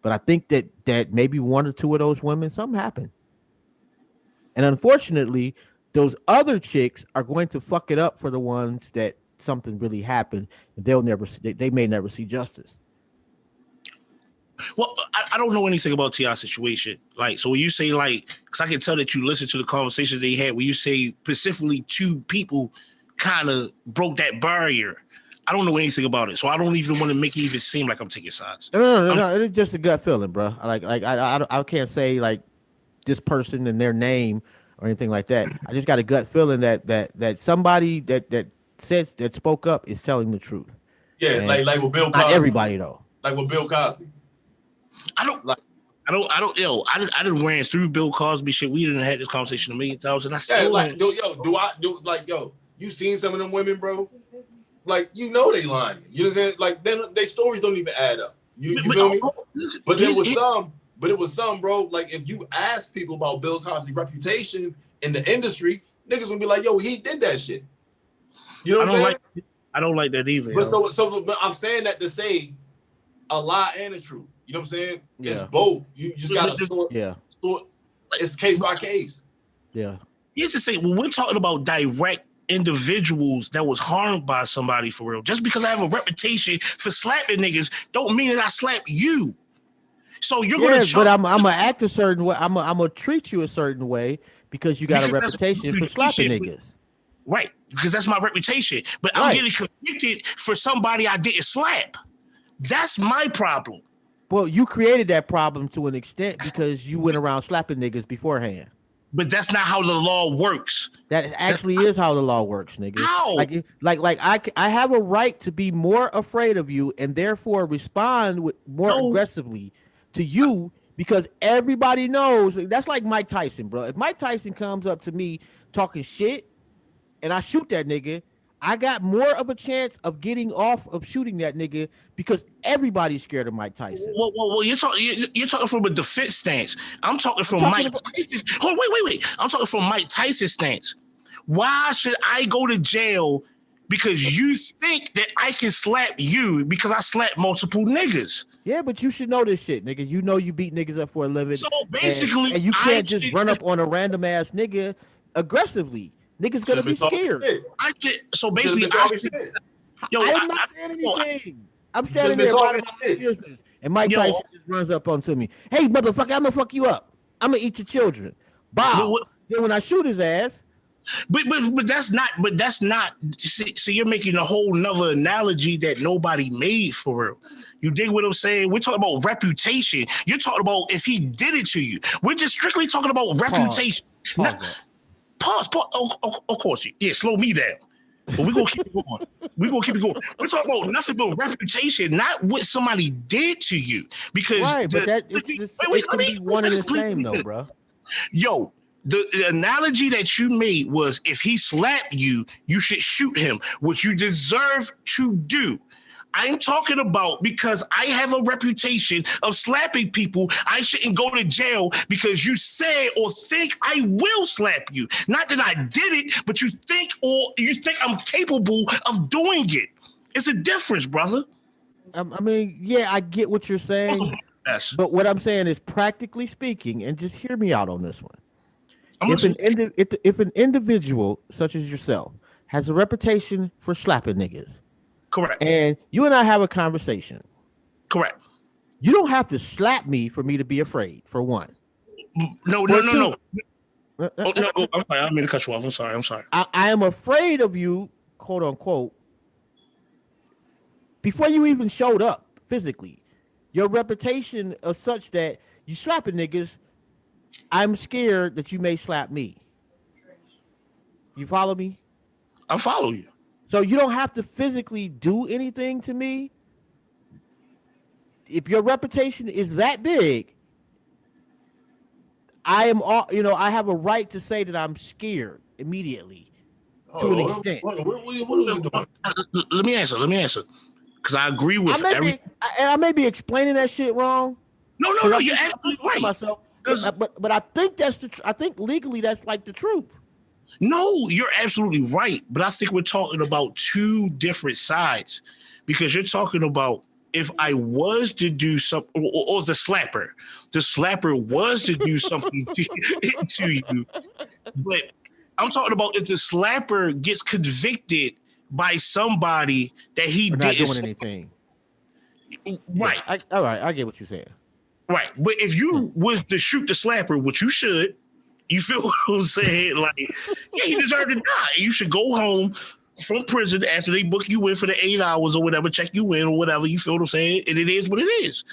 but I think that maybe one or two of those women, something happened, and unfortunately, those other chicks are going to fuck it up for the ones that something really happened, and they'll never they may never see justice. Well, I don't know anything about T.I. situation. Like, so when you say like, because I can tell that you listen to the conversations they had, when you say specifically two people kind of broke that barrier. I don't know anything about it, so I don't even want to make it even seem like I'm taking sides. No. It's just a gut feeling, bro. I can't say like this person and their name or anything like that. I just got a gut feeling that somebody that spoke up is telling the truth. Yeah, And like with Bill not Cosby. everybody though. Like with Bill Cosby. I don't. Like, Yo, I didn't ran through Bill Cosby shit. We didn't had this conversation a million times, and I yeah, still like, you seen some of them women, bro? Like, you know they lying. You know what I'm saying? Like, then their stories don't even add up. You feel me? But it was some, bro. Like, if you ask people about Bill Cosby's reputation in the industry, niggas would be like, yo, he did that shit. You know what I'm saying? I don't like that either. But but I'm saying that to say a lie and the truth. You know what I'm saying? Yeah. It's both. You just gotta sort. It's case by case. Yeah. Here's the thing: when we're talking about direct individuals that was harmed by somebody for real, just because I have a reputation for slapping niggas, don't mean that I slap you. So you're gonna. But I'm gonna act a certain way. I'm gonna treat you a certain way because you got a reputation for slapping niggas. Right, because that's my reputation. But I'm getting convicted for somebody I didn't slap. That's my problem. Well, you created that problem to an extent because you went around slapping niggas beforehand. But that's not how the law works. That actually is how the law works, nigga. How? Like I have a right to be more afraid of you and therefore respond with more aggressively to you because everybody knows. That's like Mike Tyson, bro. If Mike Tyson comes up to me talking shit and I shoot that nigga, I got more of a chance of getting off of shooting that nigga because everybody's scared of Mike Tyson. Well, you're talking from a defense stance. I'm talking from Mike Tyson. Oh, wait. I'm talking from Mike Tyson's stance. Why should I go to jail because you think that I can slap you because I slap multiple niggas? Yeah, but you should know this shit, nigga. You know you beat niggas up for a living. So basically, and you can't just run up on a random ass nigga aggressively. Niggas gonna be scared. So basically, I'm not saying anything. I'm standing there minding my business, and Mike Tyson just runs up onto me. Hey, motherfucker, I'm gonna fuck you up. I'm gonna eat your children. Bow. Then when I shoot his ass. But that's not. So you're making a whole nother analogy that nobody made for real. You dig what I'm saying? We're talking about reputation. You're talking about if he did it to you. We're just strictly talking about reputation. Pause. Of course. Yeah, slow me down. But we're gonna keep it going. We're talking about nothing but reputation, not what somebody did to you. Because it can be one and the same though, bro. Yo, the analogy that you made was if he slapped you, you should shoot him, which you deserve to do. I'm talking about because I have a reputation of slapping people. I shouldn't go to jail because you say or think I will slap you. Not that I did it, but you think I'm capable of doing it. It's a difference, brother. I mean, yeah, I get what you're saying. Yes. But what I'm saying is practically speaking, and just hear me out on this one. If an individual such as yourself has a reputation for slapping niggas, correct, and you and I have a conversation, correct, you don't have to slap me for me to be afraid. For one, no. Oh, no, I'm sorry. I didn't mean to cut you off. I'm sorry. I am afraid of you, quote unquote, before you even showed up physically. Your reputation is such that you slapping niggas. I'm scared that you may slap me. You follow me? I follow you. So you don't have to physically do anything to me. If your reputation is that big, I have a right to say that I'm scared immediately to an extent. What are we doing? Let me answer. Because I agree with I may be explaining that shit wrong. No, you're absolutely right. Myself. But I think I think legally that's like the truth. No, you're absolutely right. But I think we're talking about two different sides because you're talking about if I was to do something or the slapper was to do something to you. But I'm talking about if the slapper gets convicted by somebody that he Or not didn't. doing anything. Yeah, Right, all right, I get what you're saying. right. But if Yeah. you was to shoot the slapper, which you should, you feel what I'm saying? Like, yeah, he deserved to die. You should go home from prison after they book you in for the 8 hours or whatever, check you in or whatever. You feel what I'm saying? And it is what it is.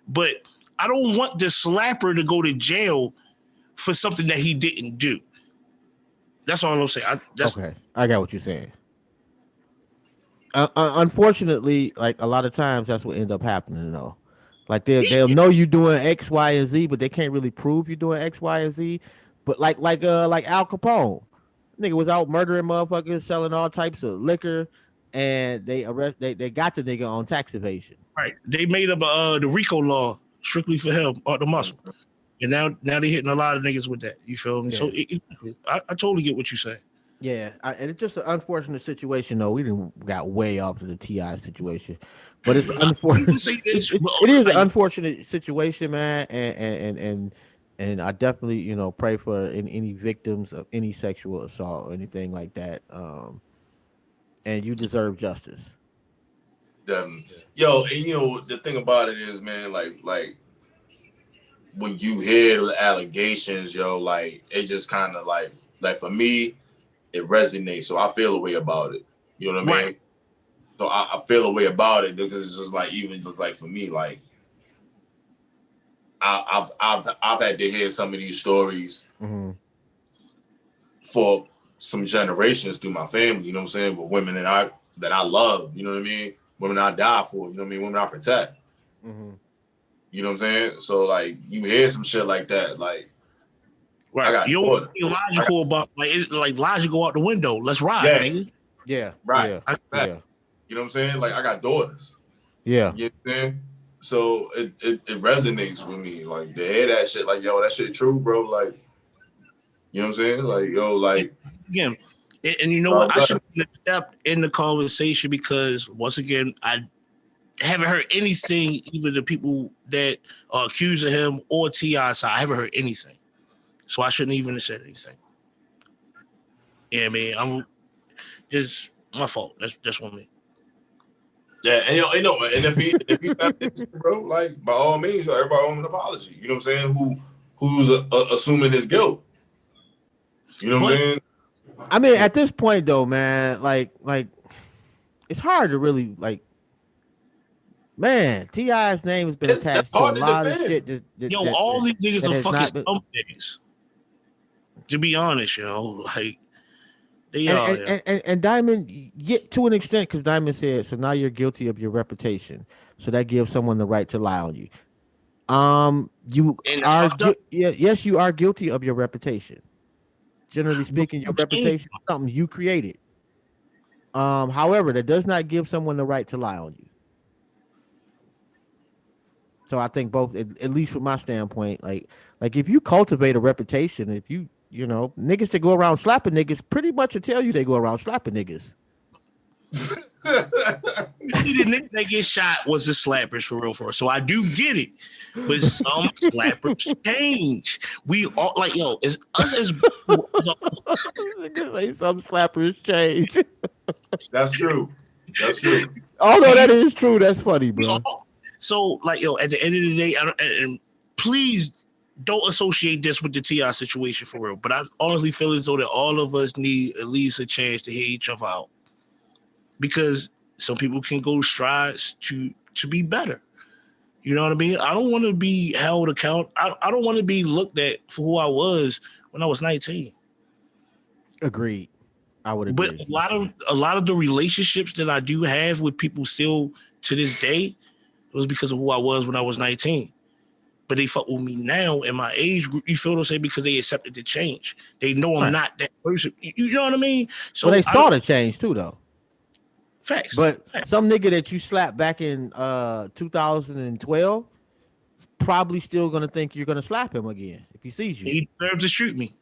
But I don't want the slapper to go to jail for something that he didn't do. That's all I'm saying. That's Okay, I got what you're saying. Unfortunately, like a lot of times, that's what end up happening though. Like they'll yeah, know you doing X, Y, and Z, but they can't really prove you're doing X, Y, and Z. But like Al Capone, nigga was out murdering motherfuckers, selling all types of liquor, and they got the nigga on tax evasion. right. They made up the RICO law strictly for him, or the muscle. And now they hitting a lot of niggas with that. You feel me? So Yeah. I totally get what you say. Yeah, and it's just an unfortunate situation though. We didn't got way off to the Ti situation, but it's I'm gonna unfortunate. say this, but It is an like, unfortunate situation, man, and I definitely pray for any victims of any sexual assault or anything like that. And you deserve justice. Yo, and the thing about it is, man, like when you hear the allegations, yo, like it just kind of like for me, it resonates. So I feel a way about it. You know what I right, mean? So I feel a way about it because it's just like even just like for me, like I've had to hear some of these stories Mm-hmm. for some generations through my family. You know what I'm saying? With women that I love. You know what I mean? Women I die for. You know what I mean? Women I protect. Mm-hmm. You know what I'm saying? So like you hear some shit like that, like I right. got You don't daughter. be logical about like logic go out the window. Let's ride, Yeah, nigga. Yeah, right. yeah, Exactly. yeah, You know what I'm saying? Like I got daughters. yeah. You know what I'm saying? So it resonates with me. Like to hear that shit, like, yo, that shit true, bro. Like, you know what I'm saying? Like, yo, like Again, and you know what? I should step in the conversation because once again, I haven't heard anything. Even the people that are accusing him or Ti side, I haven't heard anything. So I shouldn't even have said anything. Yeah, man, I'm just my fault. That's on me. yeah, and and if he snapped this, bro, like by all means, everybody owe him an apology. You know what I'm saying? Who's assuming his guilt? You know what I'm But saying? I mean, at this point though, man, like it's hard to really like. Man, Ti's name has been That's attached to a hard to lot of defend. shit that that yo, that, all that, these niggas that are has fucking not been. scumbags. To be honest, like they And are. and, Yeah. and, and, and Diamond, get to an extent, because Diamond said, so now you're guilty of your reputation. So that gives someone the right to lie on you. You And it's are, fucked up. yeah, yes, you are guilty of your reputation. Generally But speaking, your once again, reputation is something you created. However, that does not give someone the right to lie on you. So I think both, at least from my standpoint, like if you cultivate a reputation, if niggas that go around slapping niggas pretty much will tell you they go around slapping niggas. the niggas that get shot was the slappers for real, for real. So I do get it. But some slappers change. We all like yo, it's us as Niggas say some slappers change. That's true. That's true. Although that we, is true, that's funny, we bro. all so like yo, at the end of the day, and please don't associate this with the Ti situation for real. But I honestly feel as though that all of us need at least a chance to hear each other out because some people can go strides to be better. You know what I mean? I don't want to be held account. I don't want to be looked at for who I was when I was 19. Agreed. I would But agree. a lot of the relationships that I do have with people still to this day it was because of who I was when I was 19. But they fuck with me now in my age group. You feel what I'm saying? Because they accepted the change. They know I'm Right. not that person. You know what I mean? Well, they So I saw don't the change too, though. facts. But Facts. some nigga that you slapped back in 2012 probably still gonna think you're gonna slap him again if he sees you. He deserves to shoot me.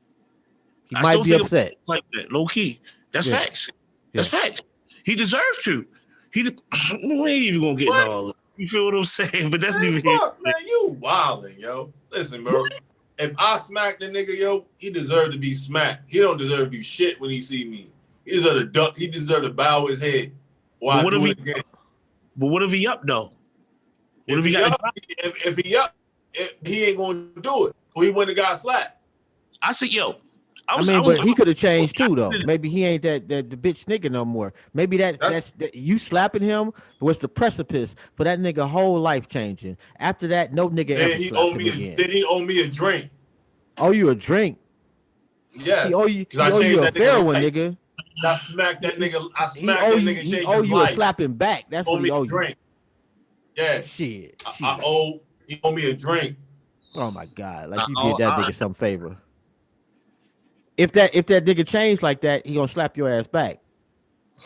He I might still be think about upset. it like that, low key. That's Yeah, facts. That's yeah. facts. He deserves to. We ain't even gonna get in What? all. You feel what I'm saying? But that's Man, neither here. fuck, man, you wildin', yo. Listen, bro. If I smack the nigga, yo, he deserve to be smacked. He don't deserve to do shit when he see me. He deserved to duck. He deserved to bow his head. Or I do it again. But what if he up though? What if he up, if he up, he ain't gonna do it. Or he wouldn't have got slapped. I said, yo. But he could have changed too, though. Maybe he ain't that the bitch nigga no more. Maybe that's you slapping him was the precipice for that nigga whole life changing. After that, no nigga ever slapped him again. Then he owe me a drink. Owe you a drink? Yes. He owe you a fair one, nigga. I smacked that nigga. I smacked that nigga. He owe you a slapping back. That's what he owe you. Drink. Yeah. Shit. He owe me a drink. Oh my God! Like you did that nigga some favor. If that nigga changed like that, he gonna slap your ass back.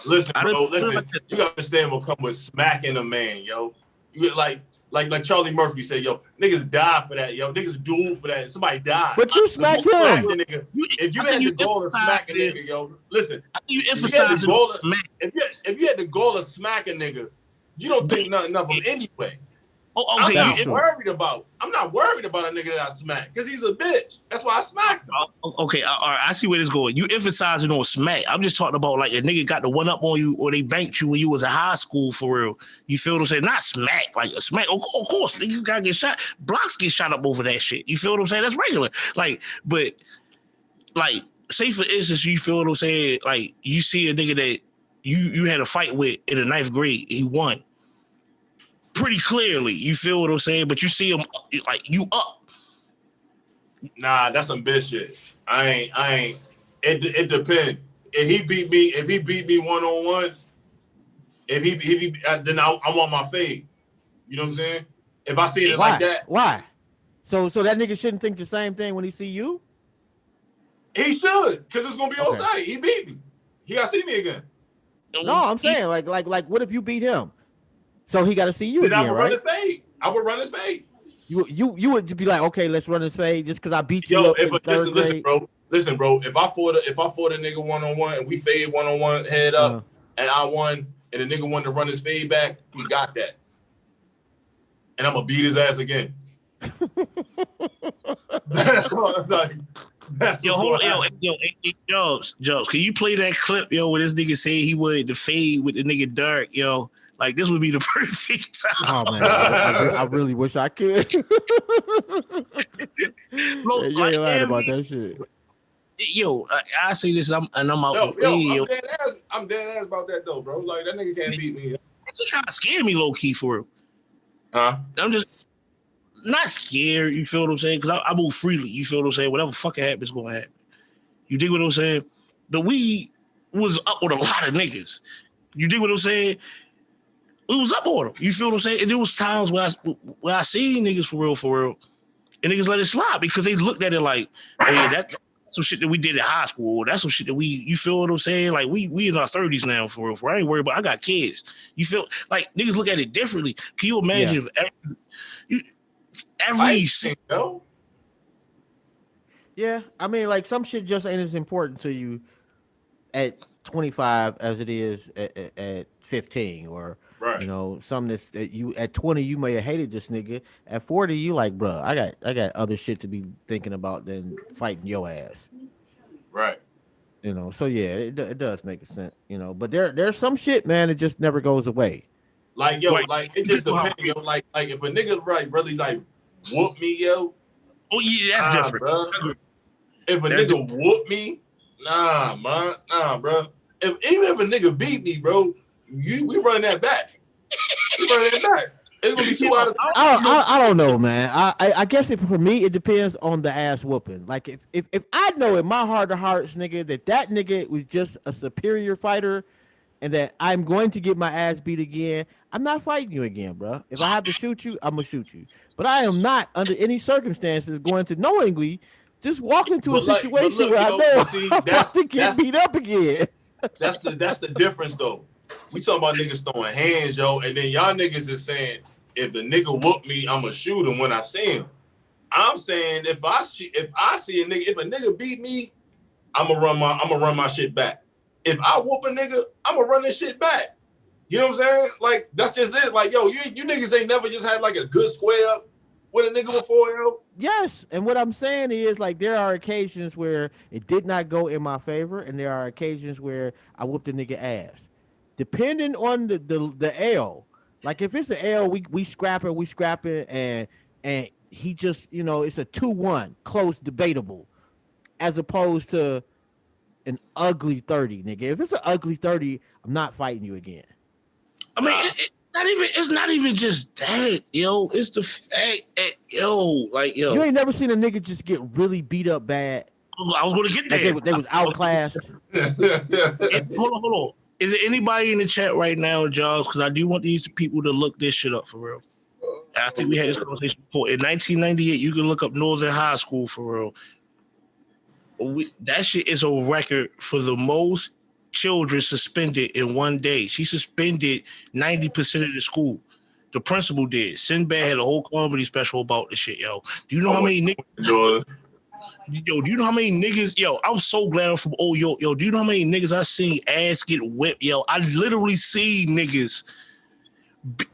Listen, bro. Listen, you gotta understand what come with smacking a man, yo. You like Charlie Murphy said, yo, niggas die for that, yo. Niggas duel for that. Somebody died. But you smacked him. If you had the goal of smacking a nigga, yo, listen. You emphasize if you had the goal of smacking a nigga, you don't think nothing of him anyway. Oh, okay. I'm not worried about a nigga that I smack because he's a bitch. That's why I smacked him. Okay, all right. I see where this going. You emphasizing on smack. I'm just talking about like a nigga got the one up on you or they banked you when you was in high school for real. You feel what I'm saying? Not smack, like a smack. Of course, niggas gotta get shot. Blocks get shot up over that shit. You feel what I'm saying? That's regular. But say for instance, you feel what I'm saying? Like you see a nigga that you had a fight with in the 9th grade, he won. Pretty clearly, you feel what I'm saying, but you see him like you up. Nah, that's some bitch shit. I ain't. It depends. If he beat me 1-on-1, then I want my fade. You know what I'm saying? If I see it like that, why? So that nigga shouldn't think the same thing when he see you. He should, because it's gonna be on site. He beat me. He gotta see me again. No, I'm saying like what if you beat him? So he got to see you then again, I would right? run his fade. I would run his fade. You would be like, okay, let's run his fade just because I beat you up in third grade. Listen, bro. If I fought a nigga 1-on-1 and we fade 1-on-1 head up and I won and the nigga wanted to run his fade back, he got that. And I'm gonna beat his ass again. That's all I'm like. Jobs, can you play that clip, yo, where this nigga said he wanted to fade with the nigga Dirk, yo? Like, this would be the perfect time. Oh, man. I really wish I could. You ain't lying about that shit. Yo, I say this, I'm out. I'm dead ass about that, though, bro. Like, that nigga can't beat me. That's just trying to scare me low-key for real. Huh? I'm just not scared, you feel what I'm saying? Because I move freely, you feel what I'm saying? Whatever fucking happens, going to happen. You dig what I'm saying? The weed was up with a lot of niggas. You dig what I'm saying? It was up on them. You feel what I'm saying? And there was times where I seen niggas for real, and niggas let it slide because they looked at it like, oh yeah, that's some shit that we did in high school. That's some shit that you feel what I'm saying? Like we in our 30s now for real. I ain't worried about. I got kids. You feel like niggas look at it differently. Can you imagine if every single? Yeah, I mean, like some shit just ain't as important to you at 25 as it is at 15 or. Right. You know, something that you at 20 you may have hated this nigga. At 40 you like, bro, I got other shit to be thinking about than fighting your ass. Right. You know, so yeah, it does make sense. You know, but there's some shit, man, it just never goes away. Like like it just depends. Yo, like if a nigga really whoop me, yo. Oh yeah, that's different. Bro. If a nigga whoop me, nah, bro. Even if a nigga beat me, bro, we running that back. We running that back. It's gonna be 2 out of 3. I don't know, man. I guess for me it depends on the ass whooping. Like if I know in my heart of hearts, nigga, that nigga was just a superior fighter, and that I'm going to get my ass beat again, I'm not fighting you again, bro. If I have to shoot you, I'm gonna shoot you. But I am not under any circumstances going to knowingly just walk into a situation where I know I'm about to get beat up again. That's the difference, though. We talking about niggas throwing hands, yo, and then y'all niggas is saying if the nigga whoop me, I'ma shoot him when I see him. I'm saying if I see a nigga, if a nigga beat me, I'ma run my shit back. If I whoop a nigga, I'ma run this shit back. You know what I'm saying? Like that's just it. Like yo, you niggas ain't never just had like a good square up with a nigga before, yo? Yes, and what I'm saying is like there are occasions where it did not go in my favor, and there are occasions where I whooped the nigga ass, depending on the L. Like if it's an L, we scrap it, and he just it's a 2-1, close, debatable, as opposed to an ugly 30, nigga. If it's an ugly 30, I'm not fighting you again. I mean, it's not even just that, yo. It's the fact that, yo, like, You yo. ain't never seen a nigga just get really beat up bad. I was going to get Like there. they was outclassed. Hold on. Is there anybody in the chat right now, Jaws? Because I do want these people to look this shit up for real. I think we had this conversation before. In 1998, you can look up Northern High School for real. That shit is a record for the most children suspended in one day. She suspended 90% of the school. The principal did. Sinbad had a whole comedy special about this shit, yo. Do you know how many niggas? Yo, do you know how many niggas? Yo, I'm so glad I'm from yo. Do you know how many niggas I seen ass get whipped? Yo, I literally see niggas.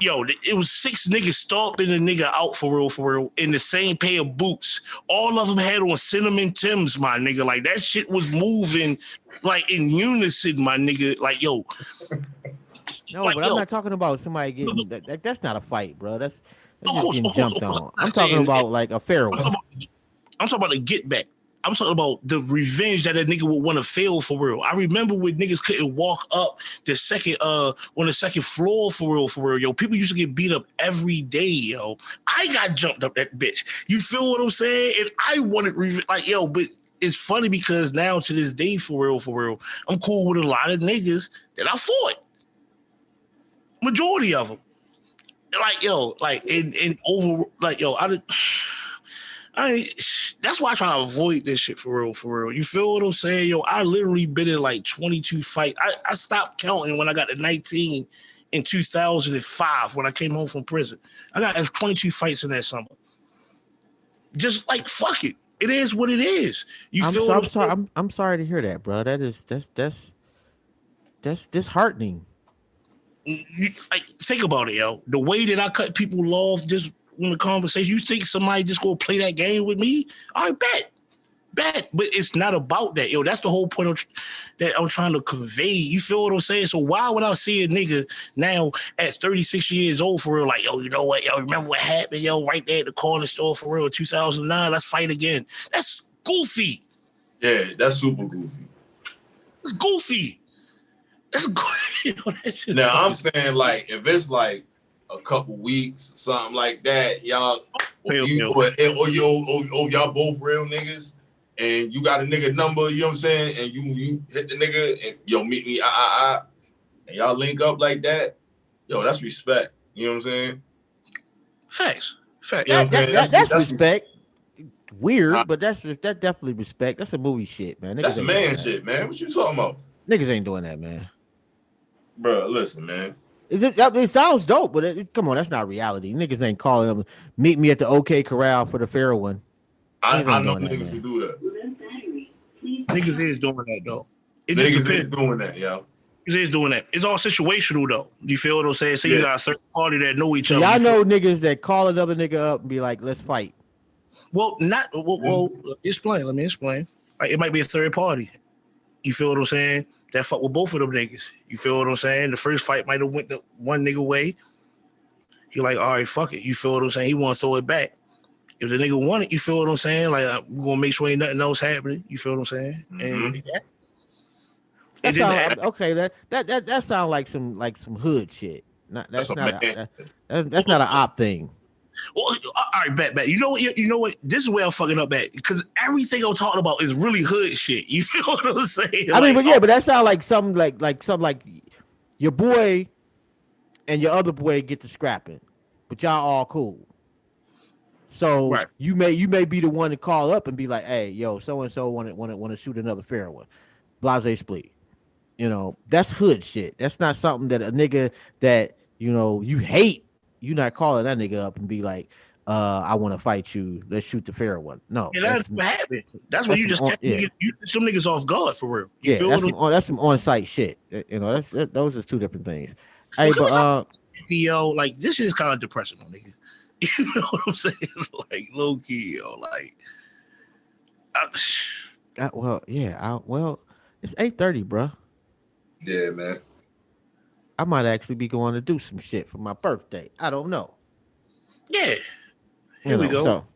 Yo, it was 6 niggas stomping a nigga out for real, in the same pair of boots. All of them had on cinnamon Tims, my nigga. Like that shit was moving like in unison, my nigga. Like, yo. No, like, but I'm not talking about somebody getting that's not a fight, bro. That's just getting jumped on. I'm talking about like a fair one. I'm talking about a get back. I'm talking about the revenge that a nigga would want to feel for real. I remember when niggas couldn't walk up the second on the second floor for real. Yo, people used to get beat up every day, yo. I got jumped up that bitch. You feel what I'm saying? And I wanted revenge, like, yo, but it's funny because now to this day, for real, I'm cool with a lot of niggas that I fought. Majority of them. Like, yo, like in over, like, yo, that's why I try to avoid this shit for real. You feel what I'm saying? Yo, I literally been in like 22 fights. I stopped counting when I got to 19 in 2005 when I came home from prison. I got 22 fights in that summer. Just like, fuck it. It is what it is. I'm sorry to hear that, bro. That's disheartening. Like, think about it, yo. The way that I cut people off just in the conversation, you think somebody just gonna play that game with me? I bet. But it's not about that, yo. That's the whole point that I'm trying to convey. You feel what I'm saying? So why would I see a nigga now at 36 years old for real, like, yo, you know what, yo, remember what happened, yo, right there at the corner store for real, 2009, let's fight again. That's goofy. Yeah, that's super goofy. It's goofy. That's goofy. Now I'm saying, like, if it's like a couple weeks, something like that, y'all, or y'all both real niggas, and you got a nigga number, you know what I'm saying, and you hit the nigga, and yo, meet me, and y'all link up like that, yo, that's respect. You know what I'm saying? Facts. You know what I'm saying? That's respect. Weird, but that's definitely respect. That's a movie shit, man. Niggas that's man shit, man. What you talking about? Niggas ain't doing that, man. Bro, listen, man. It sounds dope, but come on, that's not reality. Niggas ain't calling them. Meet me at the OK Corral for the fair one. I know niggas who do that. Niggas is doing that though. Niggas is doing that, yo. Niggas is doing that. It's all situational though. You feel what I'm saying? Say you got a third party that know each other. Y'all know niggas that call another nigga up and be like, "Let's fight." Well, let me explain. Like, it might be a third party. You feel what I'm saying? That fuck with both of them niggas. You feel what I'm saying? The first fight might have went the one nigga way. He like, all right, fuck it. You feel what I'm saying? He want to throw it back. If the nigga want it, you feel what I'm saying? Like, we're gonna make sure ain't nothing else happening. You feel what I'm saying? Mm-hmm. That sound like some hood shit. That's not an op thing. Well, all right, bet. You know what? This is where I'm fucking up at, because everything I'm talking about is really hood shit. You feel what I'm saying? I mean, but that sound like something like your boy and your other boy get to scrapping, but y'all all cool. So right. you may be the one to call up and be like, "Hey, yo, so and so want to shoot another fair one." Blase split. You know, that's hood shit. That's not something that a nigga that you hate. You not calling that nigga up and be like, I want to fight you. Let's shoot the fair one. No, yeah, that's what happened. That's when you just some niggas off guard for real. That's some on-site shit. Those are two different things. Hey, but yo, like, this shit is kind of depressing, nigga. You know what I'm saying? Like low key, yo. Like, I, Well, yeah. Well, it's 8:30, bruh. Yeah, man. I might actually be going to do some shit for my birthday. I don't know. yeah. You Here we know, go.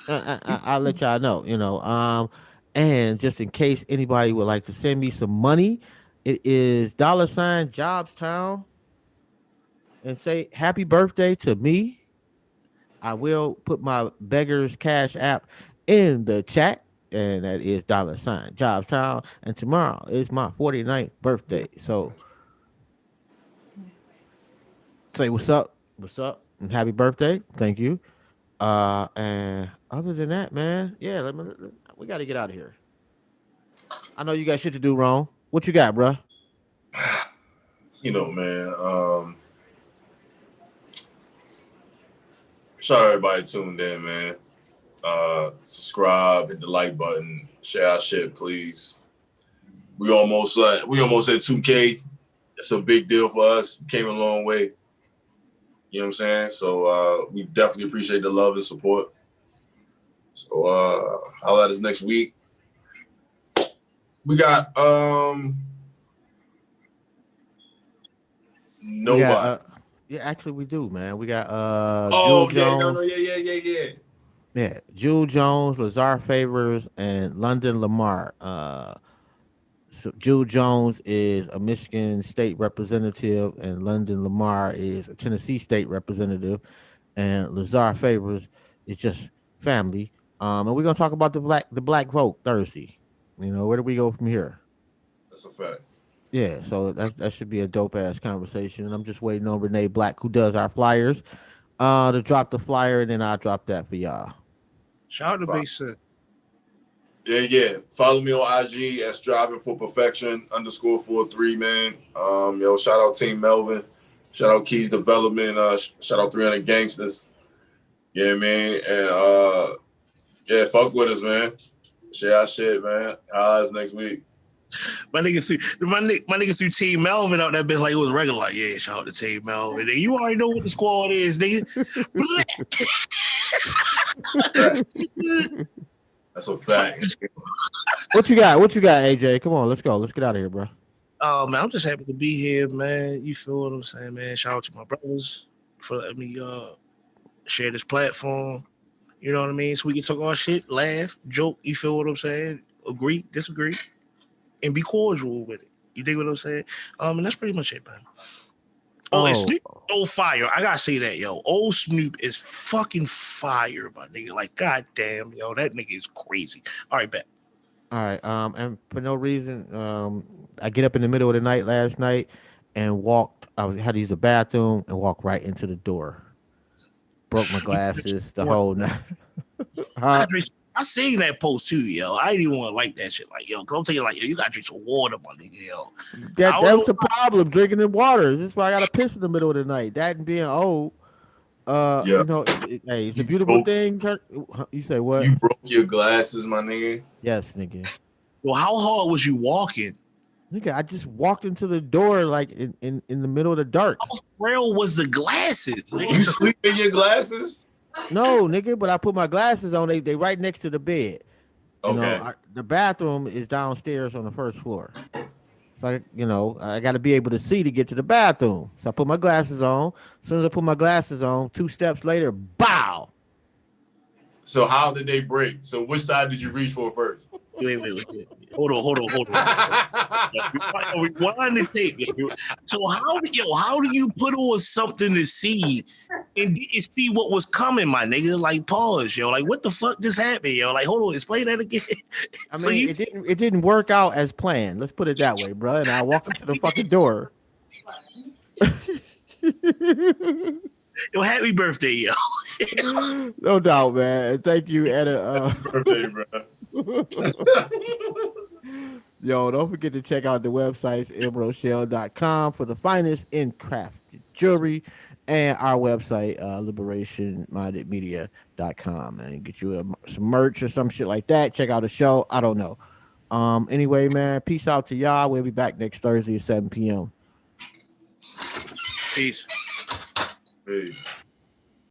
so I'll let y'all know. And just in case anybody would like to send me some money, it is $Jobstown and say happy birthday to me. I will put my beggars cash app in the chat. And that is $Jobstown. And tomorrow is my 49th birthday. So say what's up, and happy birthday. Thank you. And other than that, man, yeah, we got to get out of here. I know you got shit to do, wrong. What you got, bruh? Man. Shout out everybody tuned in, man. Subscribe, hit the like button, share our shit, please. We almost at 2K. It's a big deal for us. Came a long way. You know what I'm saying? So we definitely appreciate the love and support. So holla at us next week. We got We got nobody. yeah, actually we do, man. We got Jewel Oh yeah, no, Jones. yeah. Yeah, Jewel Jones, Lazar Favors, and London Lamar. So Jewel Jones is a Michigan state representative, and London Lamar is a Tennessee state representative, and Lazar Favors is just family. And we're gonna talk about the black vote Thursday. Where do we go from here? That's a fact. Yeah, so that should be a dope ass conversation. And I'm just waiting on Renee Black, who does our flyers, to drop the flyer, and then I'll drop that for y'all. Shout out to Fine. Base. Yeah. Follow me on IG at striving for perfection _43, man. Shout out Team Melvin. Shout out Keys Development. Shout out 300 Gangsters. Yeah, man. And yeah, fuck with us, man. Share our shit, man. Us next week. My niggas through Team Melvin out that bitch like it was regular. Like, yeah, shout out to Team Melvin. And you already know what the squad is, nigga. That's a fact. What you got? What you got, AJ? Come on, let's go. Let's get out of here, bro. Oh man, I'm just happy to be here, man. You feel what I'm saying, man? Shout out to my brothers for letting me share this platform. You know what I mean? So we can talk our shit, laugh, joke. You feel what I'm saying? Agree, disagree, and be cordial with it. You dig what I'm saying? And that's pretty much it, man. Oh, and Oh, Snoop so fire. I gotta say that, yo. Old Snoop is fucking fire, my nigga. Like, goddamn, yo, that nigga is crazy. All right, bet. all right. And for no reason, I get up in the middle of the night last night and walked. Had to use the bathroom and walk right into the door. Broke my You glasses. The whole night. Huh? gotta drink. I seen that post too, yo. I didn't even want to like that shit. Like, yo, cause I'm telling you, like, yo, you gotta drink some water, my nigga, yo. That I don't that's know. the problem. Drinking the water. That's why I got to piss in the middle of the night. That and being old. Yeah. Hey, it's a You beautiful broke thing. You say what? you broke your glasses, my nigga. Yes, nigga. Well, how hard was you walking? Nigga, I just walked into the door like in the middle of the dark. How frail was the glasses? You sleep in your glasses? No, nigga, but I put my glasses on. They right next to the bed. Okay. The bathroom is downstairs on the first floor. So I got to be able to see to get to the bathroom. So I put my glasses on. As soon as I put my glasses on, 2 steps later, bow. So how did they break? So which side did you reach for first? Wait. Yeah, rewind the tape. So how do you put on something to see and didn't see what was coming, my nigga? Like pause, yo. Like what the fuck just happened, yo? Like hold on, explain that again. I So mean, you it didn't work out as planned. Let's put it that way, bro. And I walked into the fucking door. yo, happy birthday, yo. No doubt, man. Thank you, Edda. Birthday, bro. Yo, don't forget to check out the websites emeraldshell.com for the finest in crafted jewelry and our website, liberationmindedmedia.com, and get you some merch or some shit like that. Check out the show. I don't know. Anyway, man, peace out to y'all. We'll be back next Thursday at 7 p.m. Peace. Peace.